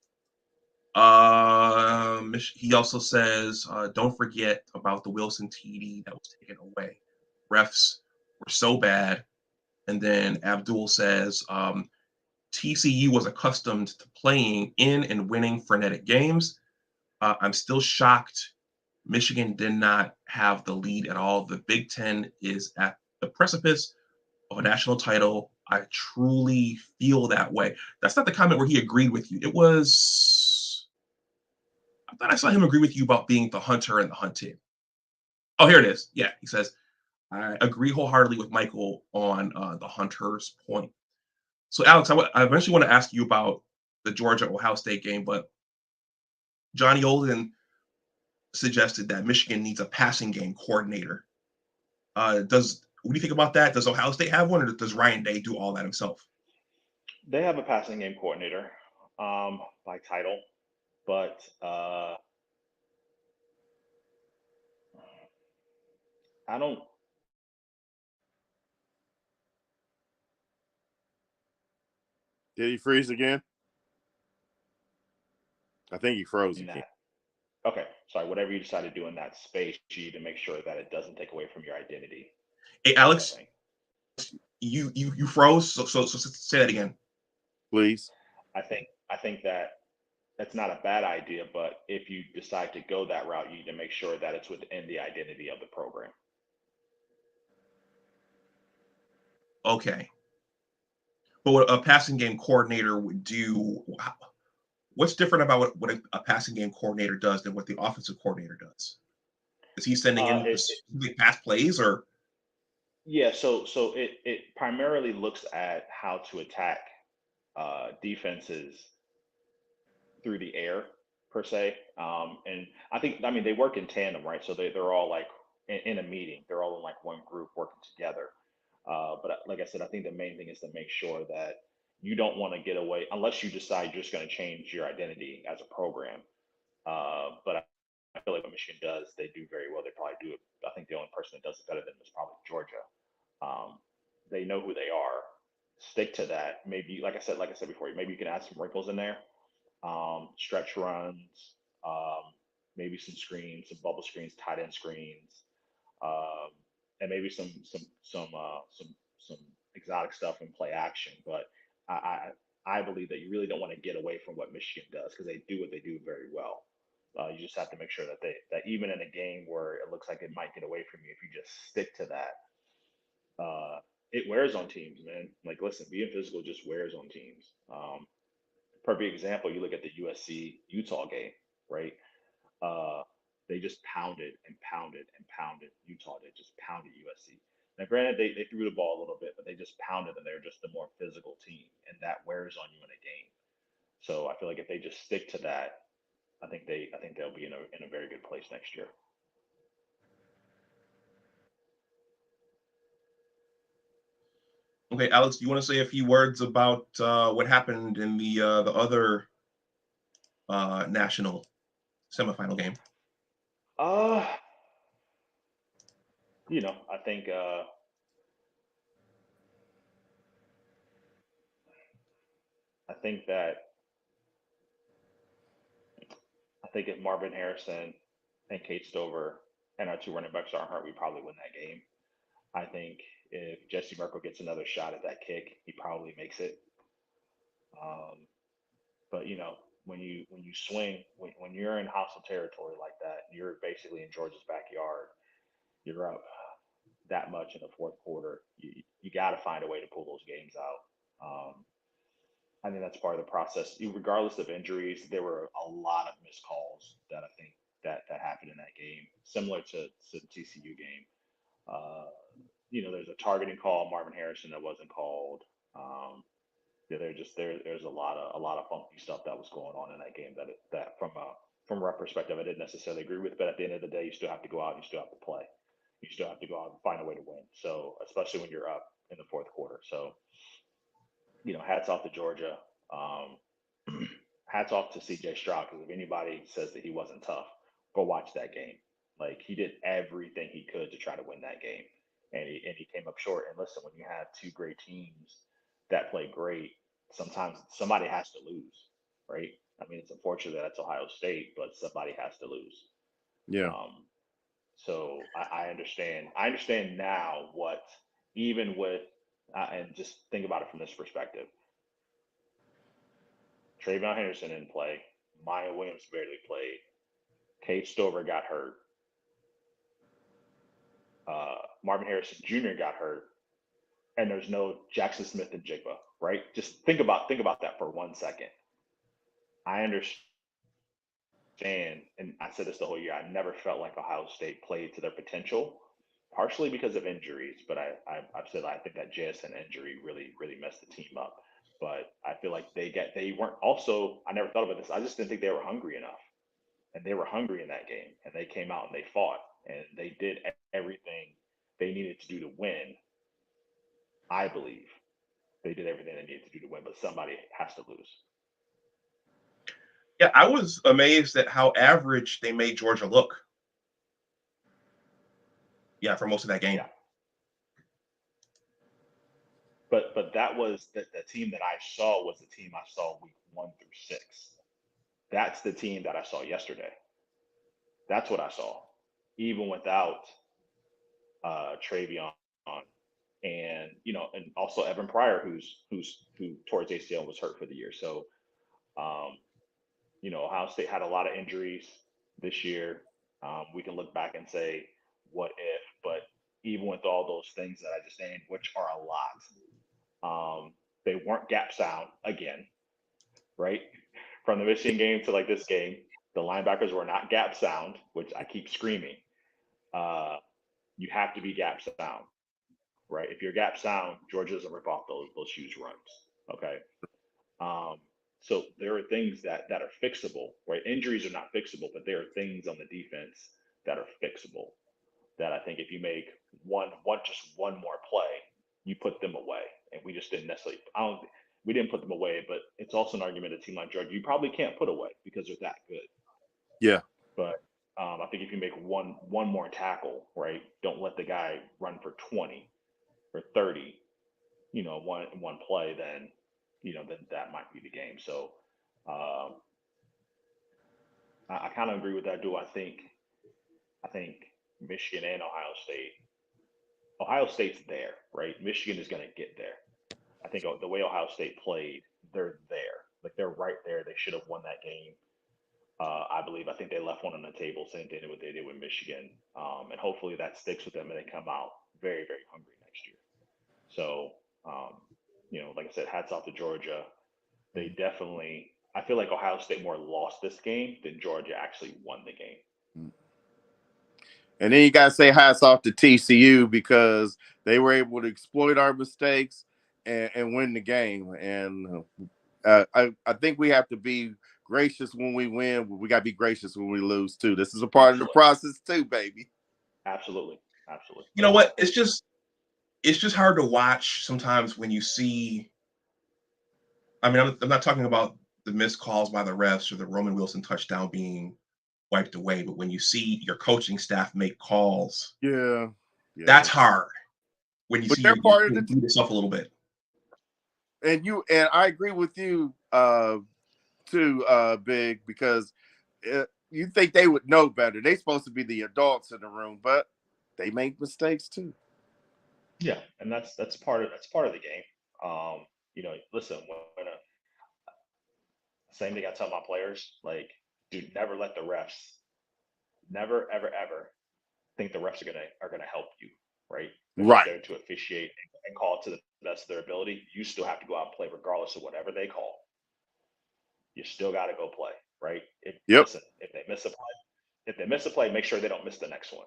A: He also says, don't forget about the Wilson TD that was taken away. Refs were so bad. And then Abdul says, TCU was accustomed to playing in and winning frenetic games. I'm still shocked Michigan did not have the lead at all. The Big Ten is at the precipice of a national title. I truly feel that way. That's not the comment where he agreed with you. It was, I thought I saw him agree with you about being the hunter and the hunted. Oh, here it is. Yeah, he says, I agree wholeheartedly with Michael on the hunter's point. So, Alex, I eventually want to ask you about the Georgia-Ohio State game, but Johnny Olden suggested that Michigan needs a passing game coordinator. What do you think about that? Does Ohio State have one, or does Ryan Day do all that himself?
G: They have a passing game coordinator by title, but I don't.
F: Did he freeze again? I think he froze again.
G: Okay, sorry. Whatever you decide to do in that space, you need to make sure that it doesn't take away from your identity.
A: Hey, Alex, you froze. So say that again,
F: please.
G: I think that that's not a bad idea, but if you decide to go that route, you need to make sure that it's within the identity of the program.
A: Okay. But what a passing game coordinator would do, what's different about what a passing game coordinator does than what the offensive coordinator does? Is he sending in specific pass plays, or?
G: Yeah, so it primarily looks at how to attack defenses through the air per se. And I mean, they work in tandem, right? So they're all like in a meeting, they're all in like one group working together. But like I said, I think the main thing is to make sure that you don't want to get away unless you decide you're just going to change your identity as a program. But I feel like what Michigan does, they do very well. They probably do it. I think the only person that does it better than them is probably Georgia. They know who they are. Stick to that. Maybe, like I said before, maybe you can add some wrinkles in there, stretch runs, maybe some screens, some bubble screens, tight end screens, um, and maybe some exotic stuff in play action. But I believe that you really don't want to get away from what Michigan does because they do what they do very well. You just have to make sure that that even in a game where it looks like it might get away from you, if you just stick to that, it wears on teams, man. Like, listen, being physical just wears on teams. Perfect example, you look at the USC Utah game, right? They just pounded and pounded and pounded Utah. They just pounded USC. Now, granted, they threw the ball a little bit, but they just pounded them. They're just the more physical team, and that wears on you in a game. So I feel like if they just stick to that, I think they'll be in a very good place next year.
A: Okay, Alex, do you want to say a few words about what happened in the other national semifinal game?
G: I think if Marvin Harrison and Kate Stover and our 2 running backs aren't hurt, we probably win that game. I think if Jesse Merkel gets another shot at that kick, he probably makes it. But when you swing when you're in hostile territory like that, you're basically in Georgia's backyard. You're up that much in the fourth quarter. You got to find a way to pull those games out. I think that's part of the process. Regardless of injuries, there were a lot of missed calls that I think that happened in that game, similar to the TCU game. There's a targeting call, Marvin Harrison, that wasn't called. There's a lot of funky stuff that was going on in that game that from our perspective I didn't necessarily agree with, but at the end of the day, you still have to go out and you still have to play. You still have to go out and find a way to win. So especially when you're up in the fourth quarter. So hats off to Georgia. Hats off to CJ Stroud, because if anybody says that he wasn't tough, go watch that game. Like, he did everything he could to try to win that game, and he came up short. And listen, when you have two great teams that play great, sometimes somebody has to lose, right? I mean, it's unfortunate that that's Ohio State, but somebody has to lose.
F: Yeah.
G: So I understand. I understand now what, even with, and just think about it from this perspective. Travion Henderson didn't play. Maya Williams barely played. Cade Stover got hurt. Marvin Harrison Jr. got hurt. And there's no Jackson Smith and Jigba, right? Just think about that for 1 second. I understand, and I said this the whole year, I never felt like Ohio State played to their potential, partially because of injuries. But I've said I think that JSN injury really, really messed the team up. But I feel like they weren't also, I never thought about this, I just didn't think they were hungry enough. And they were hungry in that game. And they came out and they fought. And they did everything they needed to do to win. I believe they did everything they needed to do to win, but somebody has to lose.
A: Yeah, I was amazed at how average they made Georgia look. Yeah, for most of that game.
G: Yeah. But that was the team that I saw was the team I saw week 1 through 6. That's the team that I saw yesterday. That's what I saw, even without Travion and and also Evan Pryor, who tore his ACL and was hurt for the year. So, Ohio State had a lot of injuries this year. We can look back and say, what if? But even with all those things that I just named, which are a lot, they weren't gap sound again, right? From the Michigan game to like this game, the linebackers were not gap sound, which I keep screaming. You have to be gap sound, right? If you're gap sound, Georgia doesn't rip off those huge runs. Okay. So there are things that are fixable, right? Injuries are not fixable, but there are things on the defense that are fixable. That I think if you make one more play, you put them away. And we just didn't necessarily. We didn't put them away, but it's also an argument a team like Georgia you probably can't put away because they're that good.
F: Yeah.
G: But I think if you make one more tackle, right? Don't let the guy run for 20 or 30, one play, then then that might be the game. So I kind of agree with that. I think Michigan and Ohio State's there, right? Michigan is going to get there. I think the way Ohio State played, they're there. Like, they're right there. They should have won that game. I believe. I think they left one on the table, same thing what they did with Michigan. And hopefully that sticks with them and they come out very, very hungry next year. So, like I said, hats off to Georgia. They definitely, I feel like Ohio State more lost this game than Georgia actually won the game.
F: And then you got to say hats off to TCU because they were able to exploit our mistakes and win the game. And I think we have to be gracious when we win. We got to be gracious when we lose too. This is a part of the process too, baby.
G: Absolutely.
A: You know what? It's just hard to watch sometimes when you see. I mean, I'm not talking about the missed calls by the refs or the Roman Wilson touchdown being wiped away, but when you see your coaching staff make calls, that's hard. When you see you beat yourself a little bit.
F: And I agree with you too, Big, because you think they would know better. They're supposed to be the adults in the room, but they make mistakes too.
G: Yeah, and that's part of the game. Listen, same thing I tell my players, like, dude, never let the refs, never, ever, ever think the refs are gonna help you, right? They're just
F: Right.
G: there to officiate and call to the best of their ability. You still have to go out and play regardless of whatever they call. You still got to go play, right?
F: Yep.
G: Listen, if they miss a play, make sure they don't miss the next one,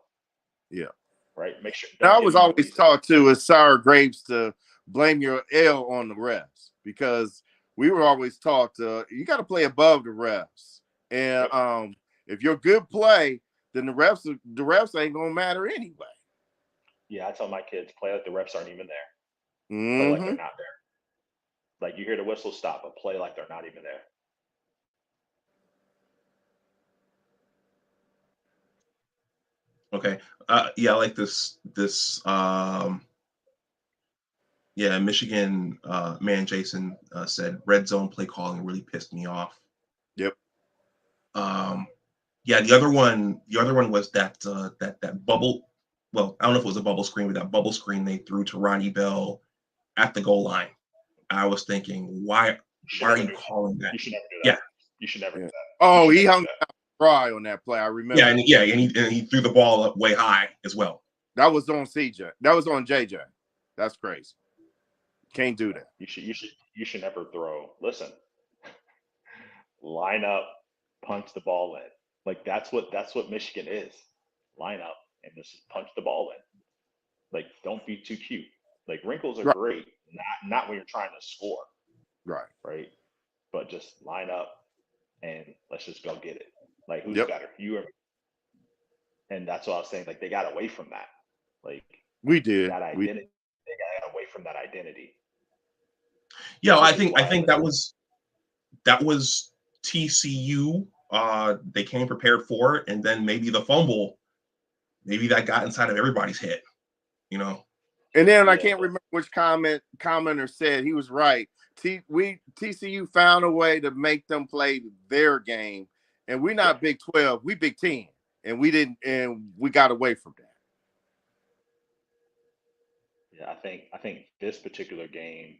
F: Yeah.
G: right? Make sure.
F: Now, I
G: Don't give
F: was
G: them a
F: always
G: reason.
F: taught to as sour grapes to blame your L on the refs, because we were always taught you got to play above the refs. And
G: Yep.
F: if you're good play, then the refs ain't gonna matter anyway.
G: Yeah, I tell my kids, play like the refs aren't even there. Play like
F: Mm-hmm.
G: they're not there. Like, you hear the whistle, stop, but play like they're not even there.
A: Okay. Yeah, I like this yeah, Michigan man Jason said red zone play calling really pissed me off.
F: Yep.
A: Yeah, the other one was that bubble. Well, I don't know if it was a bubble screen, but that bubble screen they threw to Ronnie Bell at the goal line. I was thinking, why are you calling that?
G: You should never do that.
A: Yeah,
G: You should never do that.
F: Oh,
G: You should
F: he
G: never
F: hung
G: do that.
F: dry on that play. I remember.
A: and he threw the ball up way high as well.
F: That was on CJ. That was on JJ. That's crazy. Can't do that.
G: You should never throw. Listen, line up, punch the ball in. Like, that's what Michigan is. Line up and just punch the ball in. Like, don't be too cute. Like, wrinkles are
F: Right.
G: great, not when you're trying to score,
F: Right.
G: right? But just line up and let's just go get it. Like, who's
F: Yep.
G: better, you or me? And that's what I was saying. Like, they got away from that. Like,
F: We did.
G: that identity. They got away from that identity.
A: Yeah, I
G: Which is
A: think
G: why
A: that was TCU. They came prepared for it, and then maybe the fumble, maybe that got inside of everybody's head. You know.
F: And then I
G: Yeah,
F: can't remember which commenter said he was right. TCU found a way to make them play their game, and we're not Big 12, we Big 10, and we didn't, and we got away from that.
G: Yeah, I think this particular game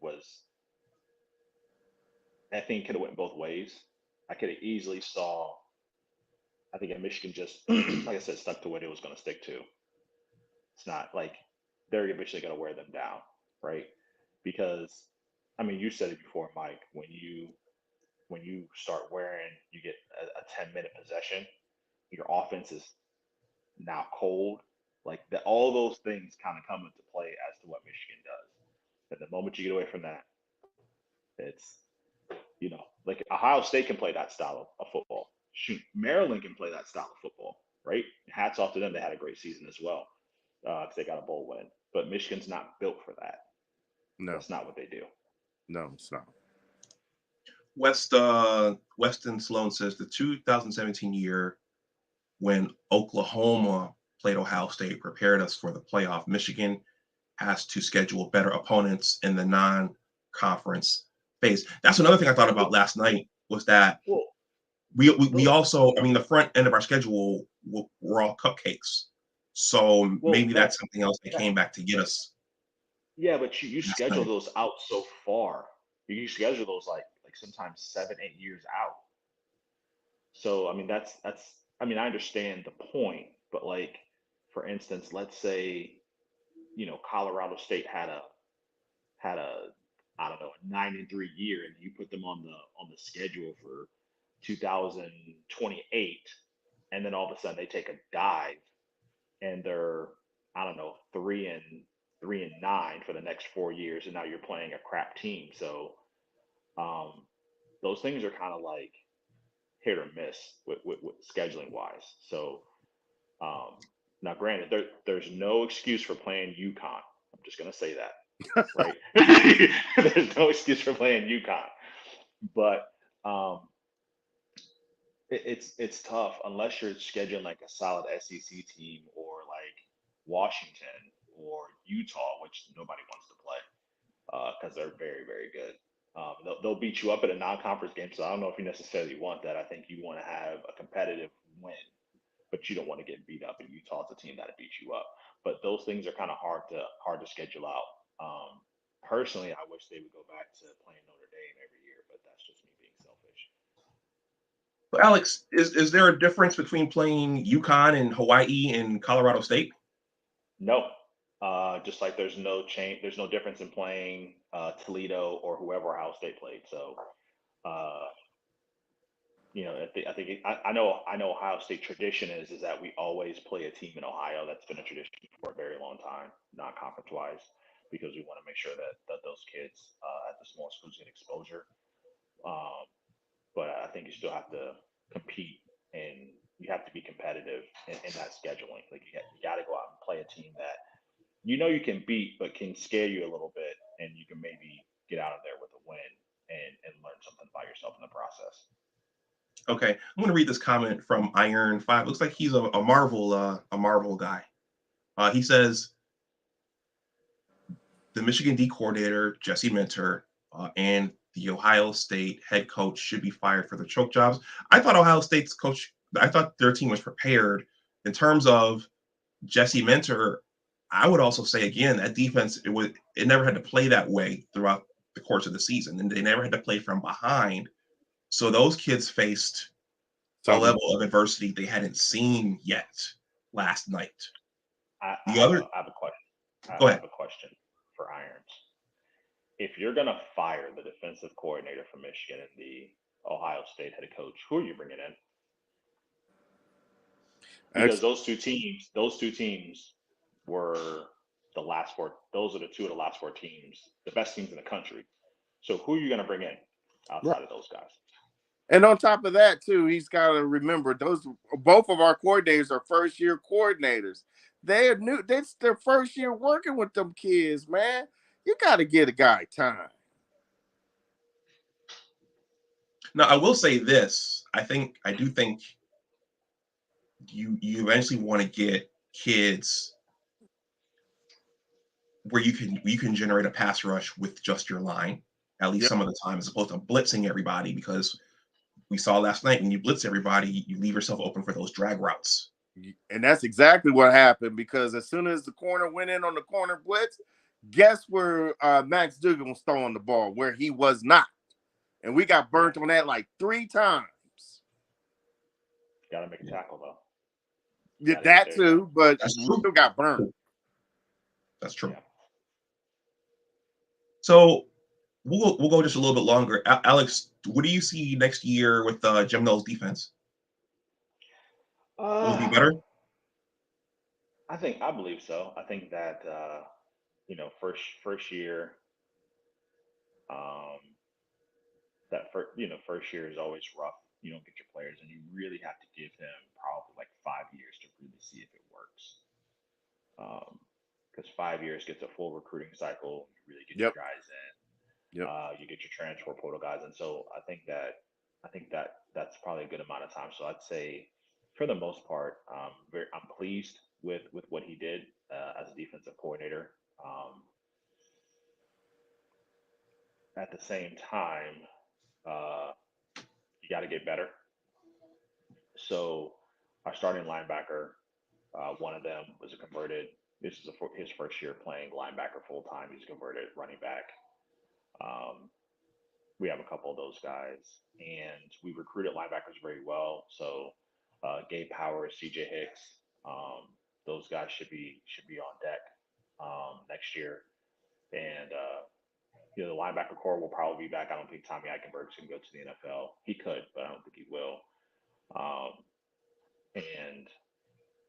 G: was, I think, could have went both ways. I could have easily saw. I think Michigan just, like I said, stuck to what it was going to stick to. It's not like they're eventually going to wear them down, right? Because, I mean, you said it before, Mike. When you start wearing, you get a 10-minute possession. Your offense is now cold. Like, all those things kind of come into play as to what Michigan does. And the moment you get away from that, it's, like, Ohio State can play that style of football. Shoot, Maryland can play that style of football, right? Hats off to them. They had a great season as well because they got a bowl win. But Michigan's not built for that.
F: No,
G: That's not what they do.
F: no, it's not.
A: Weston Sloan says the 2017 year when Oklahoma played Ohio State prepared us for the playoff. Michigan has to schedule better opponents in the non-conference phase. That's another thing I thought about last night was that we also, I mean, the front end of our schedule were all cupcakes. So maybe that's something else that came back to get us.
G: Yeah, but you schedule those out so far. You schedule those like sometimes 7-8 years out. So I mean I mean, I understand the point, but, like, for instance, let's say, Colorado State had a I don't know, a 9-3 year, and you put them on the schedule for 2028, and then all of a sudden they take a dive and they're, I don't know, 3-9 for the next 4 years, and now you're playing a crap team. So those things are kind of like hit or miss with scheduling wise. So now, granted, there's no excuse for playing UConn. I'm just gonna say that, right? There's no excuse for playing UConn, but it's tough unless you're scheduling like a solid SEC team or like Washington or Utah, which nobody wants to play because they're very, very good. They'll beat you up at a non-conference game, so I don't know if you necessarily want that. I think you want to have a competitive win, but you don't want to get beat up. And Utah's a team that beat you up. But those things are kind of hard to schedule out. Personally, I wish they would go back to playing Notre Dame every year, but that's just me being
A: Alex, is there a difference between playing UConn and Hawaii and Colorado State?
G: No, just like there's no difference in playing Toledo or whoever Ohio State played. So, uh, I know Ohio State tradition is that we always play a team in Ohio. That's been a tradition for a very long time, non-conference wise, because we want to make sure that those kids at the small schools get exposure. Um, but I think you still have to compete and you have to be competitive in that scheduling. Like you got to go out and play a team that you can beat, but can scare you a little bit, and you can maybe get out of there with a win and learn something about yourself in the process.
A: Okay, I'm going to read this comment from Iron 5. Looks like he's a Marvel guy. He says, the Michigan D coordinator, Jesse Minter, and the Ohio State head coach should be fired for their choke jobs. I thought I thought their team was prepared in terms of Jesse Minter. I would also say again that defense it never had to play that way throughout the course of the season, and they never had to play from behind. So those kids faced a level of adversity they hadn't seen yet last night.
G: I have a question.
A: Go ahead.
G: I have a question for Irons. If you're going to fire the defensive coordinator from Michigan and the Ohio State head coach, who are you bringing in? Because those two teams were the last four. Those are the two of the last four teams, the best teams in the country. So who are you going to bring in outside of those guys?
F: And on top of that, too, he's got to remember both of our coordinators are first-year coordinators. They're new. That's their first year working with them kids, man. You got to get a guy time.
A: Now, I will say this. I do think you eventually want to get kids where you can generate a pass rush with just your line, at least some of the time, as opposed to blitzing everybody, because we saw last night when you blitz everybody, you leave yourself open for those drag routes.
F: And that's exactly what happened, because as soon as the corner went in on the corner blitz, guess where Max Duggan was throwing the ball, where he was not. And we got burnt on that like 3 times.
G: Got to make a tackle, though.
F: Yeah, that too, but
A: That's
F: we
A: true.
F: still got burnt.
A: That's true.
G: Yeah.
A: So we'll go just a little bit longer. Alex, what do you see next year with Jim Knowles' defense? Will it be better?
G: I believe so. I think that first year, first year is always rough. You don't get your players, and you really have to give them probably like 5 years to really see if it works. Because 5 years gets a full recruiting cycle. You really get your guys in. You get your transfer portal guys, and so I think that's probably a good amount of time. So I'd say, for the most part, I'm pleased with what he did as a defensive coordinator. At the same time, you got to get better. So our starting linebacker, one of them was a converted. This is his first year playing linebacker full time. He's a converted running back. We have a couple of those guys, and we recruited linebackers very well. So Gabe Powers, CJ Hicks, those guys should be on deck next year. And the linebacker core will probably be back. I don't think Tommy Eichenberg's going to go to the NFL. He could, but I don't think he will. And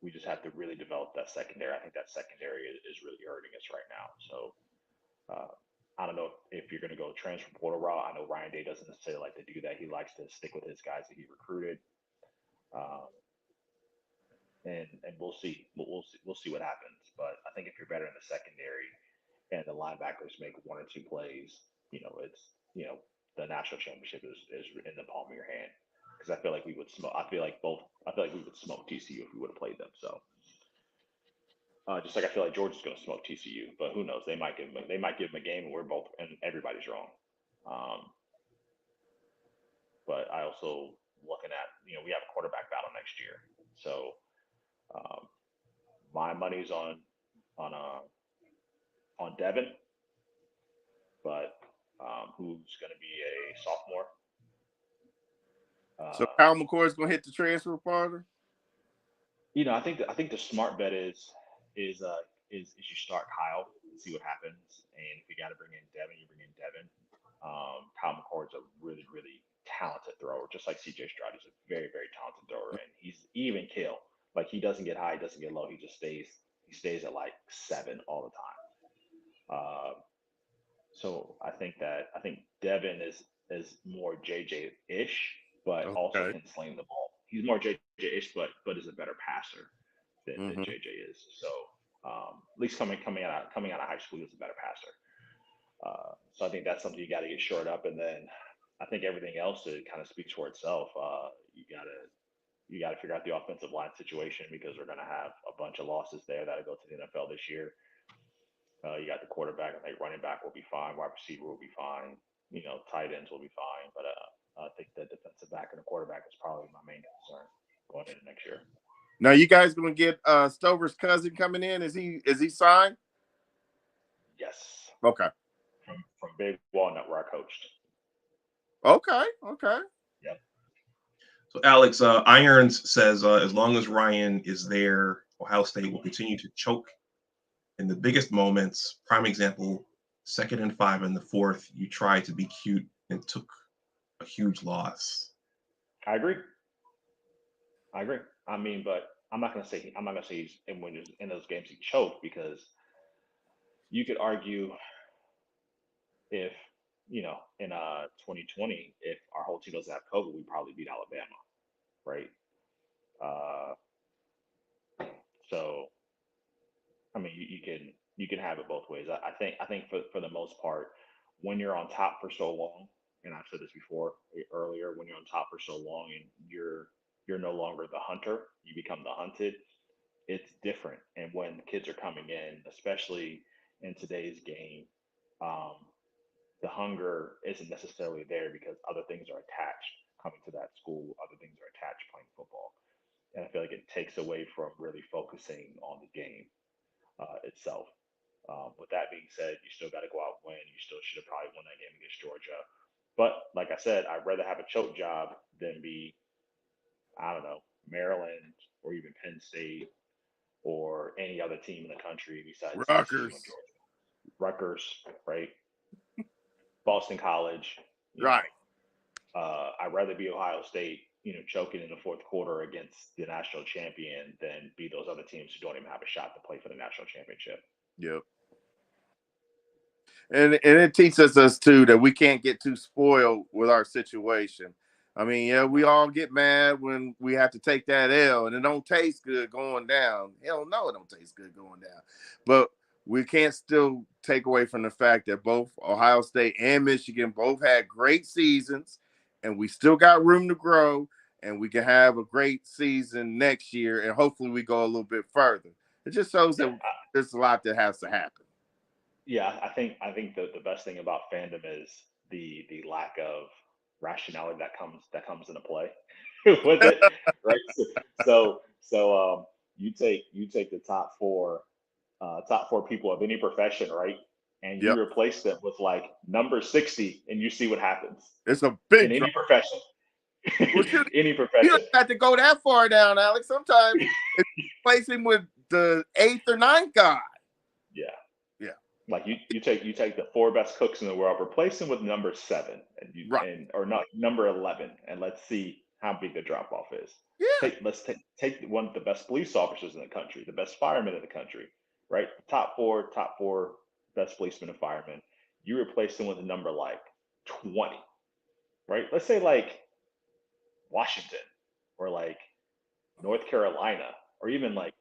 G: we just have to really develop that secondary. I think that secondary is really hurting us right now. So I don't know if you're going to go transfer portal route. I know Ryan Day doesn't necessarily like to do that. He likes to stick with his guys that he recruited. And we'll see. We'll see what happens. But I think if you're better in the secondary and the linebackers make 1 or 2 plays, it's the national championship is in the palm of your hand. Because I feel like we would smoke. I feel like we would smoke TCU if we would have played them. So just like I feel like Georgia's going to smoke TCU, but who knows? They might give them a game, and everybody's wrong. But I also looking at we have a quarterback battle next year, so my money's on Devin, but who's going to be a sophomore.
F: So Kyle McCord is going to hit the transfer portal?
G: I think the smart bet is you start Kyle and see what happens, and if you got to bring in Devin, you bring in Devin. Kyle McCord's a really really talented thrower, just like CJ Stroud. He's a very very talented thrower, and he's even kill. Like he doesn't get high, he doesn't get low. He just stays at like 7 all the time. So I think Devin is more JJ-ish, but also
F: Okay.
G: can sling the ball. He's more JJ-ish, but is a better passer than JJ is. So at least coming out of high school, he's a better passer. So I think that's something you got to get shored up, and then I think everything else it kind of speaks for itself. You gotta figure out the offensive line situation because we're gonna have a bunch of losses there that'll go to the NFL this year. You got the quarterback. I think running back will be fine. Wide receiver will be fine. Tight ends will be fine. But I think the defensive back and the quarterback is probably my main concern going into next year.
F: Now, you guys going to get Stover's cousin coming in? Is he signed?
G: Yes.
F: Okay.
G: From Big Walnut, where I coached.
F: Okay.
G: Yep.
A: So Alex, Irons says as long as Ryan is there, Ohio State will continue to choke in the biggest moments. Prime example, 2nd and 5 in the 4th, you tried to be cute and took a huge loss.
G: I agree. I mean, but I'm not gonna say he's when in those games he choked, because you could argue if in 2020, if our whole team doesn't have COVID, we probably beat Alabama, right? So I mean, you can have it both ways. I think for the most part, when you're on top for so long, and I've said this before earlier, when you're on top for so long and you're no longer the hunter, you become the hunted. It's different. And when kids are coming in, especially in today's game, the hunger isn't necessarily there because other things are attached coming to that school. Other things are attached playing football, and I feel like it takes away from really focusing on the game itself. With that being said, you still got to go out and win. You still should have probably won that game against Georgia. But like I said, I'd rather have a choke job than be, I don't know, Maryland or even Penn State or any other team in the country besides TCU and
F: Rutgers.
G: Georgia. Rutgers, right? Boston College.
F: Right.
G: I'd rather be Ohio State, choking in the 4th quarter against the national champion than be those other teams who don't even have a shot to play for the national championship.
F: Yep. And it teaches us too that we can't get too spoiled with our situation. I mean, yeah, we all get mad when we have to take that L, and it don't taste good going down. Hell no, it don't taste good going down. But we can't still take away from the fact that both Ohio State and Michigan both had great seasons, and we still got room to grow, and we can have a great season next year, and hopefully we go a little bit further. It just shows that there's a lot that has to happen.
G: Yeah, I think the best thing about fandom is the lack of rationality that comes into play with it, right? So you take the top four people of any profession, right? And you replace them with like number 60, and you see what happens.
F: It's a big
G: in any profession.
F: Well,
G: any profession.
F: You don't have to go that far down, Alex. Sometimes it's replacing with the 8th or 9th guy.
G: Yeah.
F: Yeah.
G: Like you take the 4 best cooks in the world, replace them with number 7 or not number 11, and let's see how big the drop off is.
F: Yeah.
G: Let's take one of the best police officers in the country, the best firemen in the country, right? Top four best policemen and firemen. You replace them with a number like 20, right? Let's say like Washington or like North Carolina or even like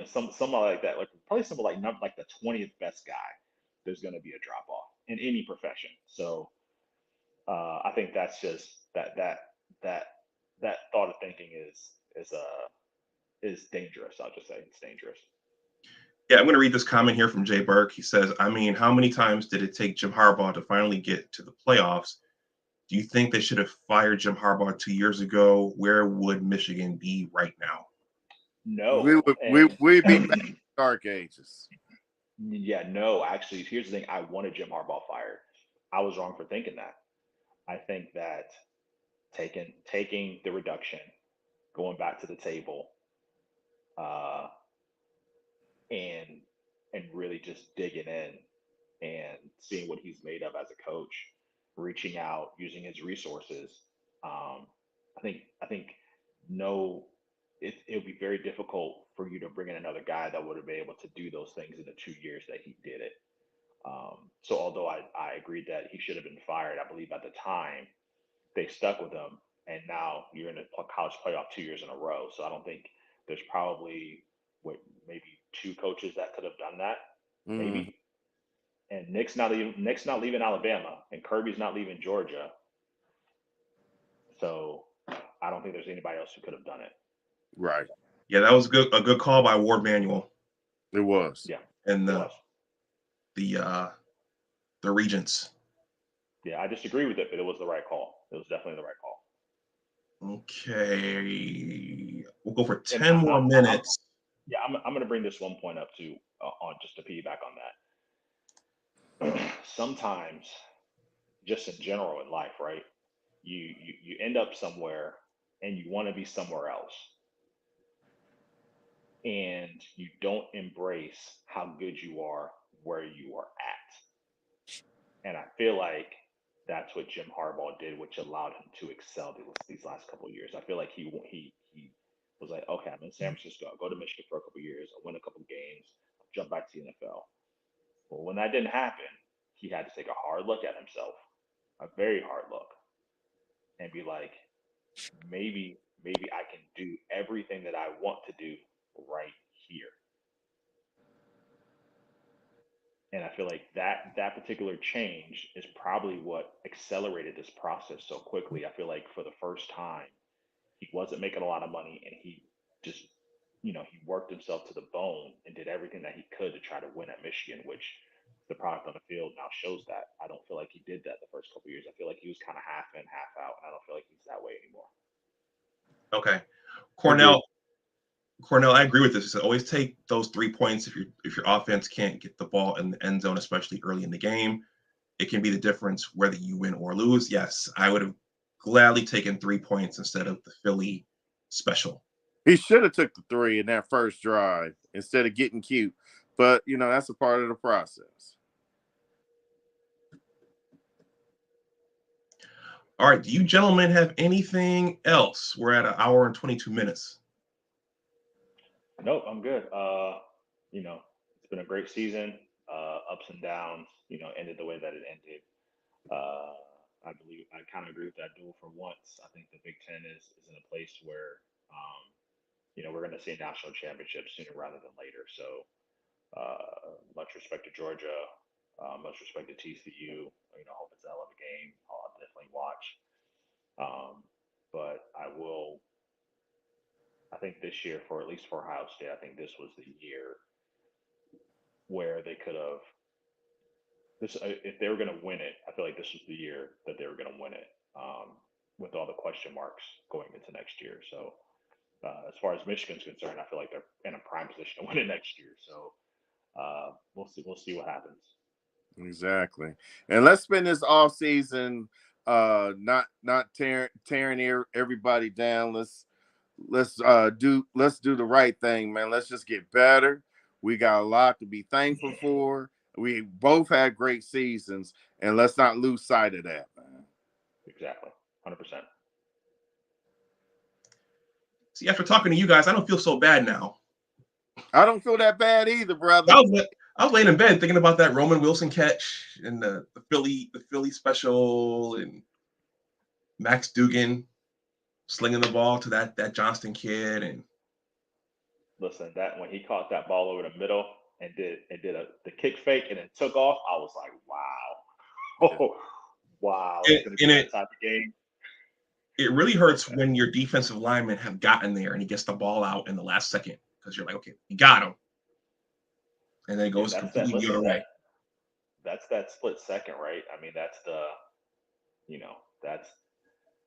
G: somebody like that, like probably somebody like the 20th best guy. There's going to be a drop off in any profession. So I think that's just that thought of thinking is dangerous. I'll just say it's dangerous.
A: Yeah, I'm going to read this comment here from Jay Burke. He says, I mean, how many times did it take Jim Harbaugh to finally get to the playoffs? Do you think they should have fired Jim Harbaugh 2 years ago? Where would Michigan be right now?
G: No.
F: We'd be back in dark ages.
G: Yeah, no. Actually, here's the thing. I wanted Jim Harbaugh fired. I was wrong for thinking that. I think that taking the reduction, going back to the table, and really just digging in and seeing what he's made of as a coach, reaching out, using his resources. I think no, it would be very difficult for you to bring in another guy that would have been able to do those things in the 2 years that he did it. So although I agreed that he should have been fired, I believe at the time they stuck with him, and now you're in a college playoff 2 years in a row. So I don't think there's probably maybe two coaches that could have done that, maybe. And Nick's not leaving Alabama, and Kirby's not leaving Georgia. So I don't think there's anybody else who could have done it.
F: Right.
A: Yeah, that was a good call by Ward Manuel.
F: It was.
G: Yeah.
A: And
G: it was.
A: the Regents.
G: Yeah, I disagree with it, but it was the right call. It was definitely the right call.
A: Okay, we'll go for 10 more minutes.
G: I'm going to bring this one point up too, on just to piggyback on that. Sometimes, just in general in life, right? You end up somewhere and you want to be somewhere else, and you don't embrace how good you are where you are at. And I feel like that's what Jim Harbaugh did, which allowed him to excel these last couple of years. I feel like he was like, okay, I'm in San Francisco. I'll go to Michigan for a couple of years. I'll win a couple of games. I'll jump back to the NFL. Well, when that didn't happen, he had to take a hard look at himself, a very hard look, and be like, maybe I can do everything that I want to do right here. And I feel like that particular change is probably what accelerated this process so quickly. I feel like for the first time, he wasn't making a lot of money, and he just, he worked himself to the bone and did everything that he could to try to win at Michigan, which the product on the field now shows that. I don't feel like he did that the first couple of years. I feel like he was kind of half in, half out, and I don't feel like he's that way anymore.
A: Okay, Cornell, I agree with this. He said always take those 3 points if your offense can't get the ball in the end zone, especially early in the game. It can be the difference whether you win or lose. Yes, I would have gladly taken 3 points instead of the Philly special.
F: He should have took the 3 in that first drive instead of getting cute. But, that's a part of the process.
A: All right. Do you gentlemen have anything else? We're at 1 hour and 22 minutes.
G: Nope, I'm good. It's been a great season, ups and downs, ended the way that it ended. I believe I kind of agree with that duel for once. I think the Big Ten is in a place where, we're going to see a national championship sooner rather than later. So much respect to Georgia, much respect to TCU. I hope it's a hell of a game. I'll definitely watch. But I think this year, at least for Ohio State, I think this was the year where they could have if they were going to win it. I feel like this was the year that they were going to win it, with all the question marks going into next year. So as far as Michigan's concerned, I feel like they're in a prime position to win it next year. So we'll see what happens.
F: Exactly. And let's spend this off season not tearing everybody down. Let's do the right thing, man. Let's just get better. We got a lot to be thankful for. We both had great seasons, and let's not lose sight of that, man.
G: Exactly. 100%.
A: See, after talking to you guys, I don't feel so bad now.
F: I don't feel that bad either, brother.
A: I was laying in bed thinking about that Roman Wilson catch and the Philly special and Max Dugan slinging the ball to that Johnston kid. And
G: listen, that when he caught that ball over the middle and did the kick fake and then took off, I was like, wow. Oh, wow. It's gonna be that type of game.
A: It really hurts when your defensive linemen have gotten there and he gets the ball out in the last second, because you're like, okay, you got him. And then it goes completely the other way.
G: That's that split second, right? I mean, that's that's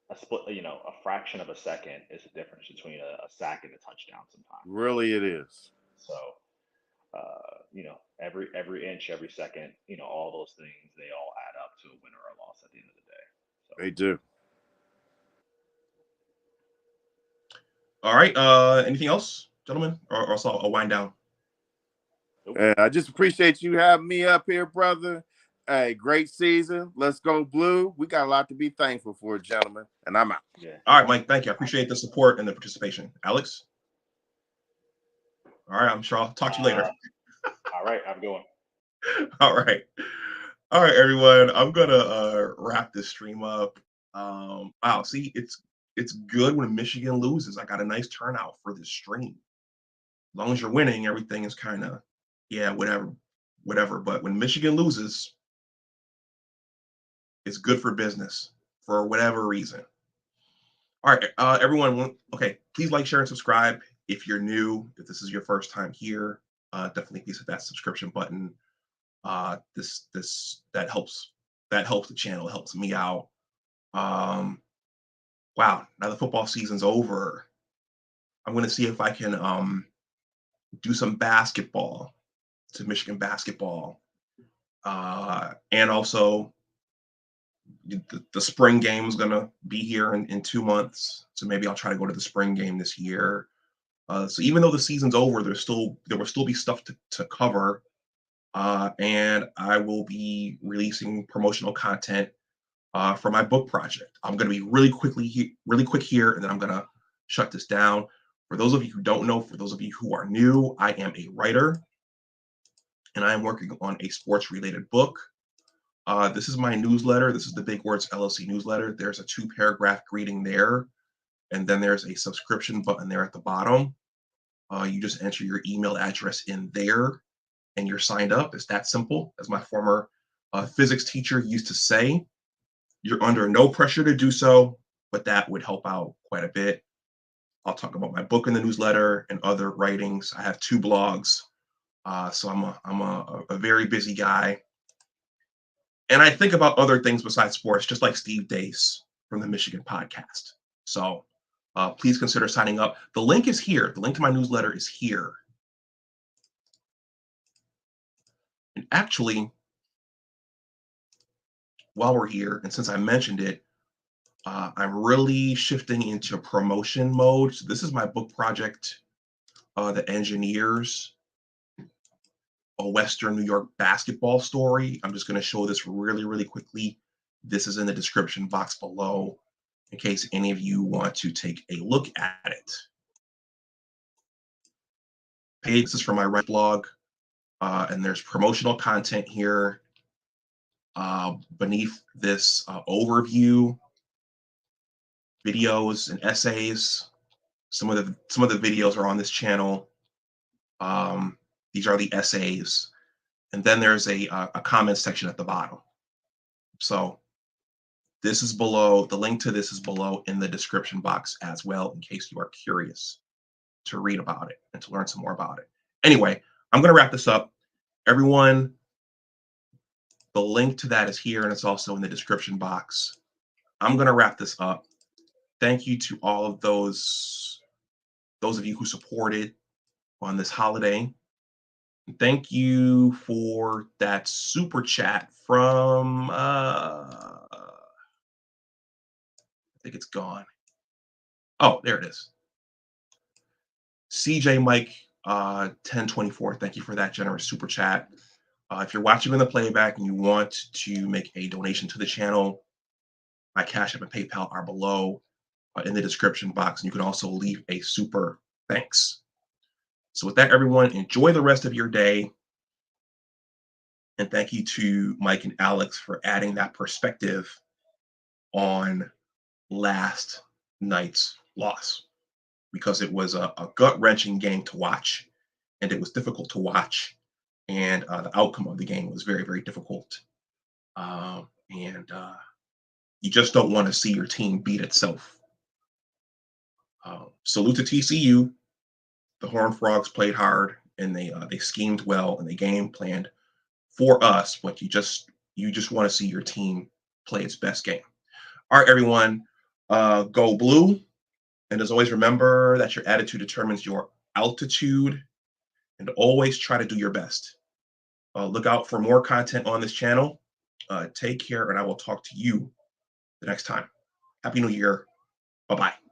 G: a split, a fraction of a second is the difference between a sack and a touchdown sometimes.
F: Really, it is.
G: So, every inch, every second, all those things, they all add up to a win or a loss at the end of the day. So.
F: They do.
A: All right. Anything else, gentlemen, or else I'll wind down.
F: I just appreciate you having me up here, brother. Hey, great season. Let's go blue. We got a lot to be thankful for, gentlemen. And I'm out.
G: Yeah.
A: All right, Mike. Thank you. I appreciate the support and the participation. Alex. All right. I'm sure I'll talk to you later.
G: All right. I'm going.
A: All right. All right, everyone. I'm gonna wrap this stream up. Wow, see, it's good when Michigan loses. I got a nice turnout for this stream. As long as you're winning, everything is kind of, yeah, whatever. But when Michigan loses, it's good for business for whatever reason. All right, everyone. Okay, please like, share, and subscribe if you're new. If this is your first time here, definitely please hit that subscription button. That helps the channel, helps me out. Wow, now the football season's over. I'm gonna see if I can do some basketball, to Michigan basketball, and also the spring game is gonna be here in 2 months, so maybe I'll try to go to the spring game this year. So even though the season's over, there will still be stuff to cover. And I will be releasing promotional content for my book project. I'm going to be really quick here, and then I'm going to shut this down. For those of you who don't know, for those of you who are new, I am a writer, and I am working on a sports-related book. This is my newsletter. This is the Big Words LLC Newsletter. There's a 2-paragraph greeting there, and then there's a subscription button there at the bottom. You just enter your email address in there, and you're signed up. It's that simple. As my former physics teacher used to say, you're under no pressure to do so, but that would help out quite a bit. I'll talk about my book in the newsletter and other writings. I have 2 blogs, so I'm a very busy guy. And I think about other things besides sports, just like Steve Dace from the Michigan podcast. So please consider signing up. The link is here. The link to my newsletter is here. And actually, while we're here, and since I mentioned it, I'm really shifting into promotion mode. So this is my book project that engineers a Western New York basketball story. I'm just going to show this really quickly. This is in the description box below in case any of you want to take a look at it. This is from my Reddit blog, and there's promotional content here beneath this overview, videos and essays. Some of the videos are on this channel. These are the essays, and then there's a comment section at the bottom. So this is below. The link to this is below in the description box as well, in case you are curious to read about it and to learn some more about it. Anyway, I'm going to wrap this up. Everyone, the link to that is here, and it's also in the description box. I'm going to wrap this up. Thank you to all of those of you who supported on this holiday. Thank you for that super chat from I think it's gone. Oh, there it is. CJ Mike 1024. Thank you for that generous super chat. If you're watching in the playback and you want to make a donation to the channel, my Cash App and PayPal are below in the description box, and you can also leave a super thanks. So with that, everyone, enjoy the rest of your day. And thank you to Mike and Alex for adding that perspective on last night's loss, because it was a gut-wrenching game to watch, and it was difficult to watch, and the outcome of the game was very difficult. And you just don't want to see your team beat itself. Salute to TCU. The Horned Frogs played hard, and they schemed well, and they game planned for us, but you just want to see your team play its best game. All right, everyone, go blue. And as always, remember that your attitude determines your altitude, and always try to do your best. Look out for more content on this channel. Take care, and I will talk to you the next time. Happy New Year. Bye-bye.